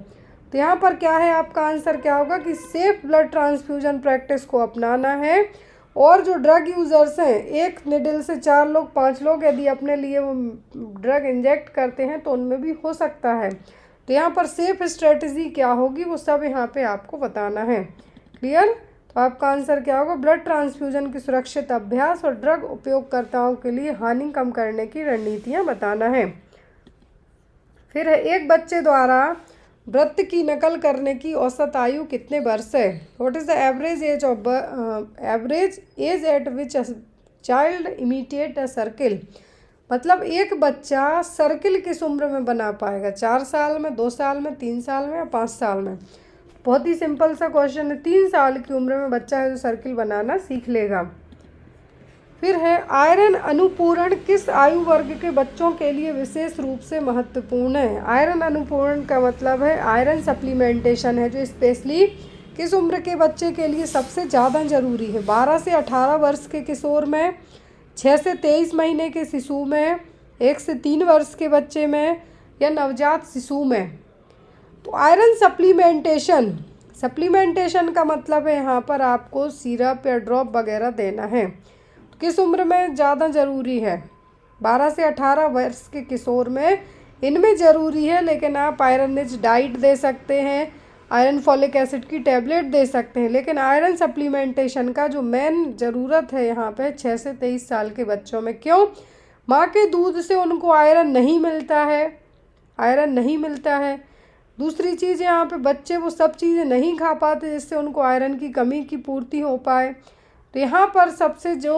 तो यहाँ पर क्या है, आपका आंसर क्या होगा कि सेफ ब्लड ट्रांसफ्यूजन प्रैक्टिस को अपनाना है। और जो ड्रग यूज़र्स हैं, एक निडल से 4 लोग 5 लोग यदि अपने लिए वो ड्रग इंजेक्ट करते हैं तो उनमें भी हो सकता है। तो यहाँ पर सेफ स्ट्रेटजी क्या होगी वो सब यहाँ पे आपको बताना है। क्लियर। तो आपका आंसर क्या होगा, ब्लड ट्रांसफ्यूजन की सुरक्षित अभ्यास और ड्रग उपयोगकर्ताओं के लिए हानि कम करने की रणनीतियाँ बताना है। फिर है एक बच्चे द्वारा वृत्त की नकल करने की औसत आयु कितने वर्ष है। What is the average age eight which child imitate a circle. मतलब एक बच्चा सर्किल किस उम्र में बना पाएगा, 4 साल में, 2 साल में, 3 साल में या 5 साल में। बहुत ही सिंपल सा क्वेश्चन है, 3 साल की उम्र में बच्चा है जो सर्किल बनाना सीख लेगा। फिर है आयरन अनुपूरण किस आयु वर्ग के बच्चों के लिए विशेष रूप से महत्वपूर्ण है। आयरन अनुपूरण का मतलब है आयरन सप्लीमेंटेशन है जो स्पेशली किस उम्र के बच्चे के लिए सबसे ज़्यादा ज़रूरी है। 12 से 18 वर्ष के किशोर में, 6 से 23 महीने के शिशु में, 1 से 3 वर्ष के बच्चे में, या नवजात शिशु में। तो आयरन सप्लीमेंटेशन सप्लीमेंटेशन का मतलब है यहाँ पर आपको सिरप या ड्रॉप वगैरह देना है। किस उम्र में ज़्यादा ज़रूरी है? 12 से 18 वर्ष के किशोर में इनमें ज़रूरी है, लेकिन आप आयरन रिच डाइट दे सकते हैं, आयरन फॉलिक एसिड की टैबलेट दे सकते हैं। लेकिन आयरन सप्लीमेंटेशन का जो मेन ज़रूरत है यहाँ पे 6 से 23 साल के बच्चों में। क्यों? माँ के दूध से उनको आयरन नहीं मिलता है, आयरन नहीं मिलता है। दूसरी चीज़ यहाँ पे बच्चे वो सब चीज़ें नहीं खा पाते जिससे उनको आयरन की कमी की पूर्ति हो पाए। तो यहाँ पर सबसे जो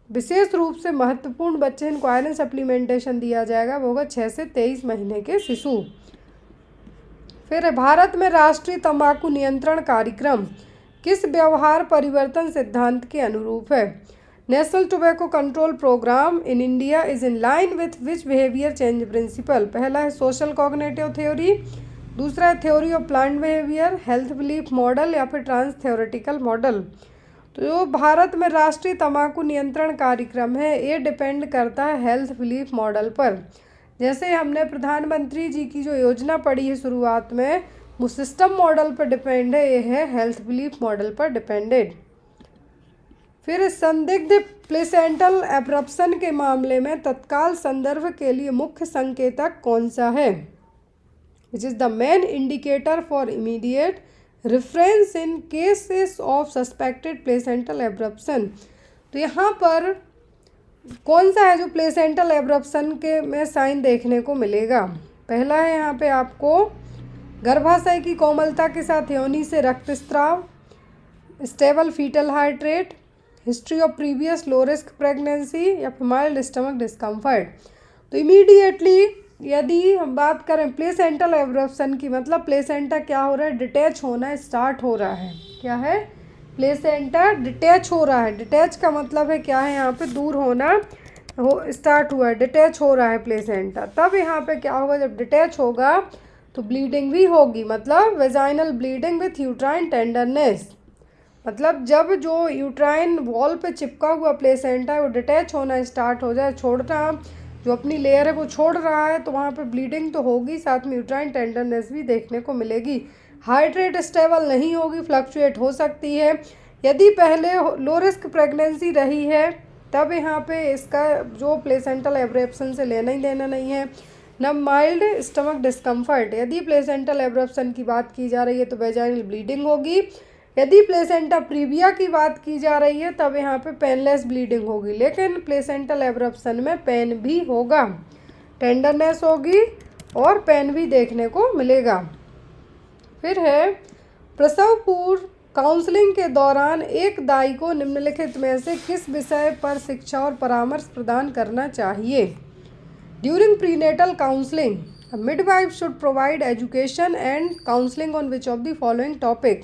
विशेष रूप से महत्वपूर्ण बच्चे इनको आयरन सप्लीमेंटेशन दिया जाएगा वो होगा 6 से 23 महीने के शिशु। फिर भारत में राष्ट्रीय तंबाकू नियंत्रण कार्यक्रम किस व्यवहार परिवर्तन सिद्धांत के अनुरूप है? National tobacco control programme in India is in line with which behaviour change principle? पहला है सोशल कॉग्निटिव थ्योरी, दूसरा है theory of planned behaviour, health belief model या फिर ट्रांस थ्योरेटिकल मॉडल। तो जो भारत में राष्ट्रीय तंबाकू नियंत्रण कार्यक्रम है ये डिपेंड करता है हेल्थ बिलीफ मॉडल पर। जैसे हमने प्रधानमंत्री जी की जो योजना पढ़ी है शुरुआत में, वो सिस्टम मॉडल पर डिपेंड है, ये है हेल्थ बिलीफ मॉडल पर डिपेंडेड। फिर संदिग्ध प्लेसेंटल एब्रप्शन के मामले में तत्काल संदर्भ के लिए मुख्य संकेतक कौन सा है? Which is the main indicator for immediate reference in cases of suspected placental abruption. तो यहाँ पर कौन सा है जो प्लेसेंटल एब्रप्शन के में साइन देखने को मिलेगा? पहला है यहाँ पे आपको गर्भाशय की कोमलता के साथ योनि से रक्तस्राव, stable fetal heart rate, history of previous low risk pregnancy या फिर माइल्ड स्टमक डिस्कम्फर्ट। तो इमीडिएटली यदि हम बात करें प्लेसेंटल एब्रप्शन की, मतलब प्लेसेंटा क्या हो रहा है? डिटैच होना स्टार्ट हो रहा है। क्या है? प्लेसेंटा डिटैच हो रहा है। डिटैच का मतलब है क्या है? यहाँ पे दूर होना हो स्टार्ट हुआ है, डिटैच हो रहा है प्लेसेंटा। तब यहाँ पे क्या होगा? जब डिटैच होगा तो ब्लीडिंग भी होगी, मतलब vaginal bleeding with uterine tenderness. मतलब जब जो यूट्राइन वॉल पे चिपका हुआ प्लेसेंटा है वो डिटैच होना स्टार्ट हो जाए, छोड़ना जो अपनी लेयर है वो छोड़ रहा है, तो वहाँ पे ब्लीडिंग तो होगी, साथ में यूट्राइन टेंडरनेस भी देखने को मिलेगी। हार्ट रेट स्टेबल नहीं होगी, फ्लक्चुएट हो सकती है। यदि पहले लो रिस्क प्रेगनेंसी रही है तब यहाँ पे इसका जो प्लेसेंटल एब्रप्शन से लेना ही देना नहीं है। न माइल्ड स्टमक डिस्कम्फर्ट, यदि प्लेसेंटल एब्रप्शन की बात की जा रही है तो वेजाइनल ब्लीडिंग होगी। यदि प्लेसेंटा प्रीविया की बात की जा रही है तब यहाँ पे पेनलेस ब्लीडिंग होगी, लेकिन प्लेसेंटल एब्रप्शन में पेन भी होगा, टेंडरनेस होगी और पेन भी देखने को मिलेगा। फिर है प्रसव पूर्व काउंसलिंग के दौरान एक दाई को निम्नलिखित में से किस विषय पर शिक्षा और परामर्श प्रदान करना चाहिए? During prenatal counselling midwife should provide education and counselling on which of the following topic?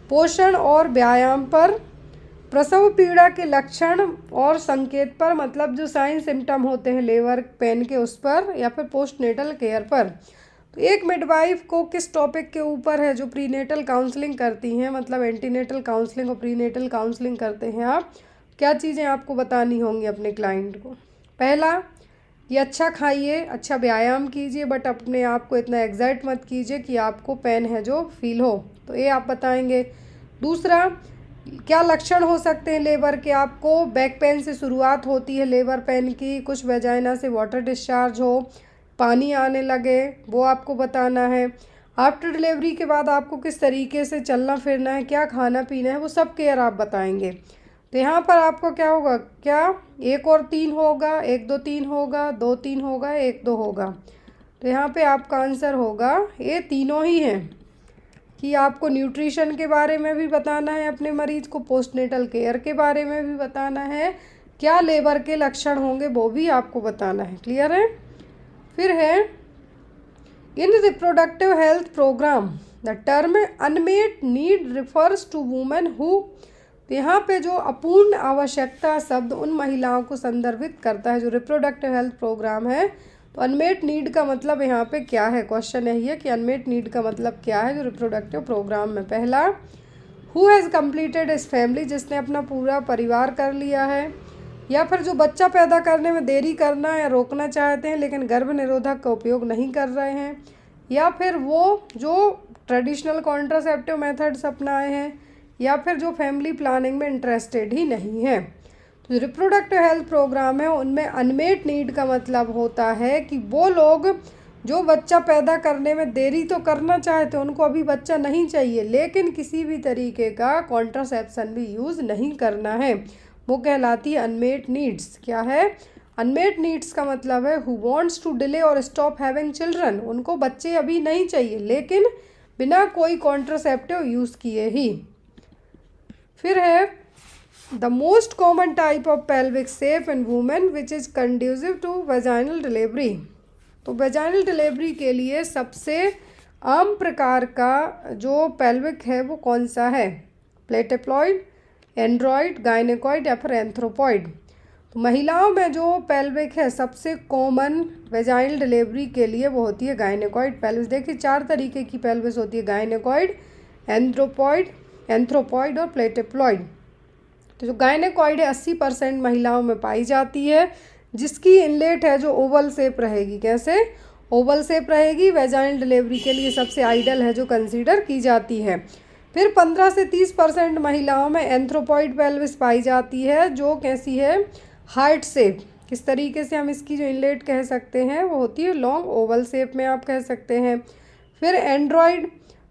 पोषण और व्यायाम पर, प्रसव पीड़ा के लक्षण और संकेत पर, मतलब जो साइन सिम्टम होते हैं लेबर पेन के उस पर, या फिर पोस्टनेटल केयर पर। तो एक मिडवाइफ को किस टॉपिक के ऊपर है जो प्रीनेटल काउंसलिंग करती हैं, मतलब एंटीनेटल काउंसलिंग और प्रीनेटल काउंसलिंग करते हैं आप, क्या चीज़ें आपको बतानी होंगी अपने क्लाइंट को? पहला, ये अच्छा खाइए, अच्छा व्यायाम कीजिए, बट अपने आप को इतना एग्जाइट मत कीजिए कि आपको पेन है जो फील हो, तो ये आप बताएंगे। दूसरा, क्या लक्षण हो सकते हैं लेबर के? आपको बैक पेन से शुरुआत होती है लेबर पेन की, कुछ वेजाइना से वाटर डिस्चार्ज हो, पानी आने लगे, वो आपको बताना है। आफ्टर डिलीवरी के बाद आपको किस तरीके से चलना फिरना है, क्या खाना पीना है, वो सब केयर आप बताएंगे। तो यहाँ पर आपको क्या होगा? क्या 1 और 3 होगा, 1 2 3 होगा, 2 3 होगा, 1 2 होगा? तो यहाँ पे आपका आंसर होगा ये तीनों ही हैं कि आपको न्यूट्रिशन के बारे में भी बताना है अपने मरीज को, पोस्टनेटल केयर के बारे में भी बताना है, क्या लेबर के लक्षण होंगे वो भी आपको बताना है। क्लियर है? फिर है in reproductive health programme the term unmet need refers to women who. तो यहाँ पे जो अपूर्ण आवश्यकता शब्द उन महिलाओं को संदर्भित करता है जो रिप्रोडक्टिव हेल्थ प्रोग्राम है। तो अनमेट नीड का मतलब यहाँ पे क्या है? क्वेश्चन यही है कि अनमेट नीड का मतलब क्या है जो रिप्रोडक्टिव प्रोग्राम में। पहला, हु हैज़ कम्प्लीटेड इस फैमिली, जिसने अपना पूरा परिवार कर लिया है, या फिर जो बच्चा पैदा करने में देरी करना या रोकना चाहते हैं लेकिन गर्भ निरोधक का उपयोग नहीं कर रहे हैं, या फिर वो जो ट्रेडिशनल कॉन्ट्रासेप्टिव मेथड्स अपनाए हैं या फिर जो फैमिली प्लानिंग में इंटरेस्टेड ही नहीं है। तो जो रिप्रोडक्टिव हेल्थ प्रोग्राम है उनमें अनमेट नीड का मतलब होता है कि वो लोग जो बच्चा पैदा करने में देरी तो करना चाहते हैं, उनको अभी बच्चा नहीं चाहिए लेकिन किसी भी तरीके का कॉन्ट्रासेप्शन भी यूज़ नहीं करना है, वो कहलाती है अनमेट नीड्स। क्या है? अनमेट नीड्स का मतलब है हु वांट्स टू डिले और स्टॉप हैविंग चिल्ड्रन, उनको बच्चे अभी नहीं चाहिए लेकिन बिना कोई कॉन्ट्रासेप्टिव यूज़ किए ही। फिर है the most common type of pelvic shape in women which is conducive to vaginal delivery. तो वेजाइनल डिलीवरी के लिए सबसे आम प्रकार का जो पेल्विक है वो कौन सा है? प्लेटिप्लॉइड, एंड्रॉइड, गायनेकॉइड या फिर एंथ्रोपॉइड। तो महिलाओं में जो पेल्विक है सबसे कॉमन वेजाइनल डिलीवरी के लिए वो होती है गायनेकॉइड पेल्विस। देखिए 4 तरीके की पेल्विस होती है, गायनेकॉइड, एंथ्रोपॉइड और प्लेटिप्लॉइड। तो जो गायनेकॉइड है 80% महिलाओं में पाई जाती है, जिसकी इनलेट है जो ओवल शेप रहेगी। कैसे? ओवल शेप रहेगी, वेजाइनल डिलीवरी के लिए सबसे आइडियल है जो कंसीडर की जाती है। फिर 15 से 30% महिलाओं में एंथ्रोपॉइड पेल्विस पाई जाती है जो कैसी है? Heart shape. किस तरीके से हम इसकी जो इनलेट कह सकते हैं वो होती है लॉन्ग ओवल शेप में आप कह सकते हैं। फिर एंड्रॉइड,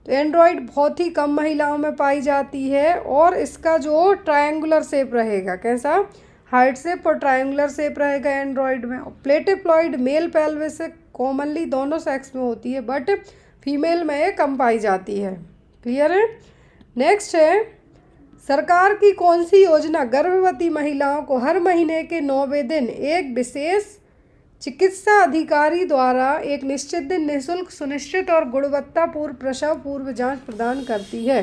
तो एंड्रॉइड बहुत ही कम महिलाओं में पाई जाती है और इसका जो ट्रायंगुलर शेप रहेगा। कैसा? हार्ट शेप और ट्रायंगुलर शेप रहेगा एंड्रॉइड में। प्लेटिप्लॉइड मेल पेल्विस कॉमनली दोनों सेक्स में होती है बट फीमेल में ये कम पाई जाती है। क्लियर है? नेक्स्ट है सरकार की कौन सी योजना गर्भवती महिलाओं को हर महीने के 9वें दिन एक विशेष चिकित्सा अधिकारी द्वारा एक निश्चित दिन निःशुल्क, सुनिश्चित और गुणवत्तापूर्ण प्रसव पूर्व जांच प्रदान करती है?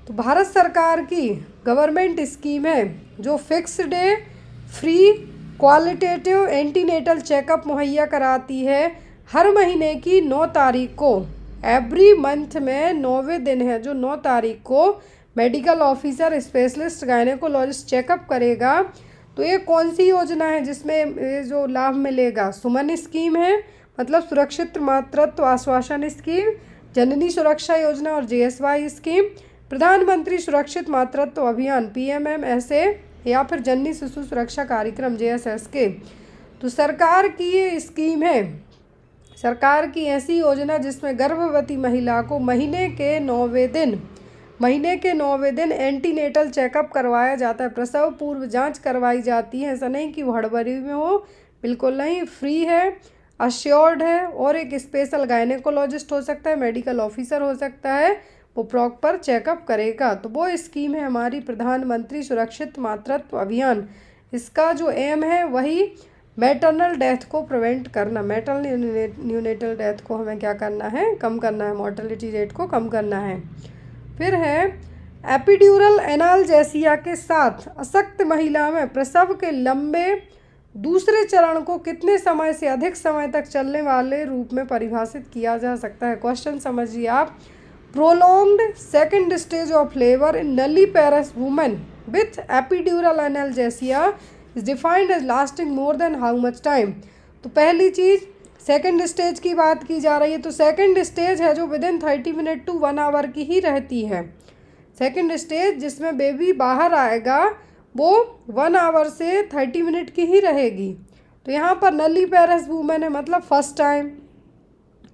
तो भारत सरकार की गवर्नमेंट स्कीम है जो fix day free qualitative antenatal checkup मुहैया कराती है हर महीने की 9 तारीख को। एवरी मंथ में 9वें दिन है जो 9 तारीख को medical officer specialist gynaecologist checkup करेगा। तो ये कौन सी योजना है जिसमें ये जो लाभ मिलेगा? सुमन स्कीम है, मतलब सुरक्षित मातृत्व आश्वासन स्कीम, जननी सुरक्षा योजना और JSY स्कीम, प्रधानमंत्री सुरक्षित मातृत्व अभियान PMMSA या फिर जननी शिशु सुरक्षा कार्यक्रम JSSK। तो सरकार की ये स्कीम है, सरकार की ऐसी योजना जिसमें गर्भवती महिला को महीने के 9वें दिन एंटीनेटल चेकअप करवाया जाता है, प्रसव पूर्व जांच करवाई जाती है। ऐसा नहीं कि वो हड़बड़ी में हो, बिल्कुल नहीं, फ्री है, अश्योर्ड है और एक स्पेशल गायनेकोलॉजिस्ट हो सकता है, मेडिकल ऑफिसर हो सकता है, वो प्रॉपर चेकअप करेगा। तो वो स्कीम है हमारी प्रधानमंत्री सुरक्षित मातृत्व अभियान। इसका जो एम है वही मैटरनल डेथ को प्रिवेंट करना, मैटरनल न्यूनेटल डेथ को हमें क्या करना है? कम करना है, मॉर्टेलिटी रेट को कम करना है। फिर है एपिड्यूरल एनाल्जेसिया के साथ अशक्त महिला में प्रसव के लंबे दूसरे चरण को कितने समय से अधिक समय तक चलने वाले रूप में परिभाषित किया जा सकता है? क्वेश्चन समझिए आप। Prolonged second stage of labour in nulliparous women with epidural analgesia is defined as lasting more than how much time. तो पहली चीज़ सेकेंड स्टेज की बात की जा रही है, तो सेकेंड स्टेज है जो विदिन 30 मिनट टू 1 आवर की ही रहती है। सेकेंड स्टेज जिसमें बेबी बाहर आएगा वो 1 आवर से 30 मिनट की ही रहेगी। तो यहाँ पर नल्लीपेरस वुमेन है, मतलब फर्स्ट टाइम।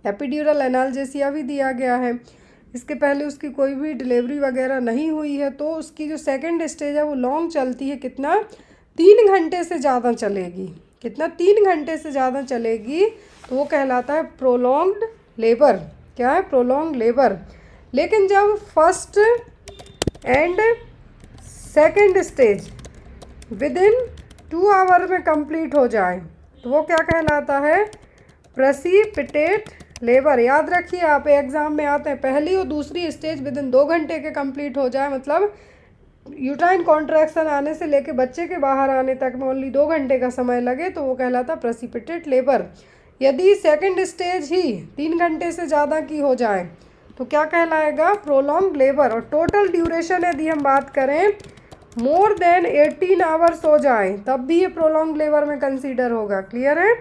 एपिड्यूरल एनाल्जेसिया भी दिया गया है, इसके पहले उसकी कोई भी डिलीवरी वगैरह नहीं हुई है, तो उसकी जो सेकेंड स्टेज है वो लॉन्ग चलती है। कितना? 3 घंटे से ज़्यादा चलेगी। कितना? 3 घंटे से ज़्यादा चलेगी, तो वो कहलाता है प्रोलॉन्ग्ड लेबर। क्या है? Prolong labour. लेकिन जब first and second stage within 2 hour में कंप्लीट हो जाए तो वो क्या कहलाता है? Precipitate labour. याद रखिए आप एग्ज़ाम में आते हैं, पहली और दूसरी स्टेज विदिन 2 घंटे के कंप्लीट हो जाए, मतलब यूट्राइन कॉन्ट्रैक्शन आने से लेके बच्चे के बाहर आने तक में ओनली 2 घंटे का समय लगे तो वो कहलाता प्रेसिपिटेट लेबर। यदि सेकंड स्टेज ही 3 घंटे से ज़्यादा की हो जाए तो क्या कहलाएगा? Prolong labour. और टोटल ड्यूरेशन यदि हम बात करें मोर देन 18 आवर्स हो जाए तब भी ये प्रोलॉन्ग लेबर में कंसीडर होगा। क्लियर है?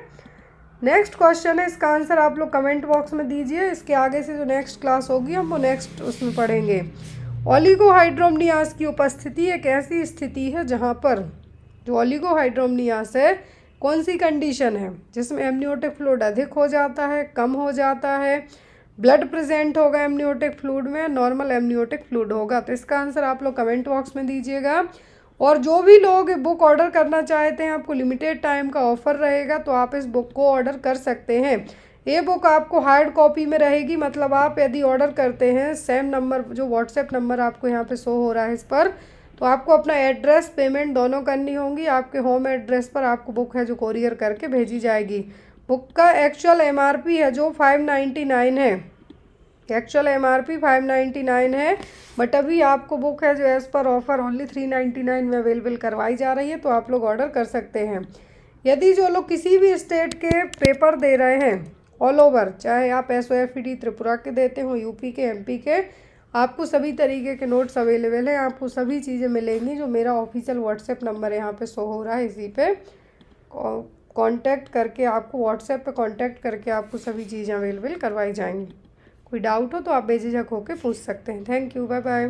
नेक्स्ट क्वेश्चन है, इसका आंसर आप लोग कमेंट बॉक्स में दीजिए। इसके आगे से जो नेक्स्ट क्लास होगी हम वो नेक्स्ट उसमें पढ़ेंगे। ओलिगोहाइड्रोमनियास की उपस्थिति एक ऐसी स्थिति है जहाँ पर जो ओलिगोहाइड्रोमनियास है कौन सी कंडीशन है जिसमें एमनियोटिक फ्लूइड अधिक हो जाता है, कम हो जाता है, ब्लड प्रेजेंट होगा एमनियोटिक फ्लूइड में, नॉर्मल एमनियोटिक फ्लूइड होगा। तो इसका आंसर आप लोग कमेंट बॉक्स में दीजिएगा। और जो भी लोग बुक ऑर्डर करना चाहते हैं, आपको लिमिटेड टाइम का ऑफर रहेगा, तो आप इस बुक को ऑर्डर कर सकते हैं। ये बुक आपको हार्ड कॉपी में रहेगी, मतलब आप यदि ऑर्डर करते हैं सेम नंबर, जो व्हाट्सएप नंबर आपको यहाँ पे शो हो रहा है इस पर, तो आपको अपना एड्रेस पेमेंट दोनों करनी होंगी। आपके होम एड्रेस पर आपको बुक है जो कोरियर करके भेजी जाएगी। बुक का एक्चुअल एमआरपी है जो 599 है, एक्चुअल एमआरपी 599 है, बट अभी आपको बुक है जो एज़ पर ऑफर ओनली 399 में अवेलेबल करवाई जा रही है, तो आप लोग ऑर्डर कर सकते हैं। यदि जो लोग किसी भी स्टेट के पेपर दे रहे हैं ऑल ओवर, चाहे आप SOFET त्रिपुरा के देते हो, यूपी के, MP के, आपको सभी तरीके के नोट्स अवेलेबल हैं। आपको सभी चीज़ें मिलेंगी। जो मेरा ऑफिशियल व्हाट्सएप नंबर यहाँ पे शो हो रहा है, इसी पे कांटेक्ट करके, आपको व्हाट्सएप पे कांटेक्ट करके आपको सभी चीज़ें अवेलेबल करवाई जाएंगी। कोई डाउट हो तो आप बेझिझक होकर पूछ सकते हैं। Thank you, bye bye.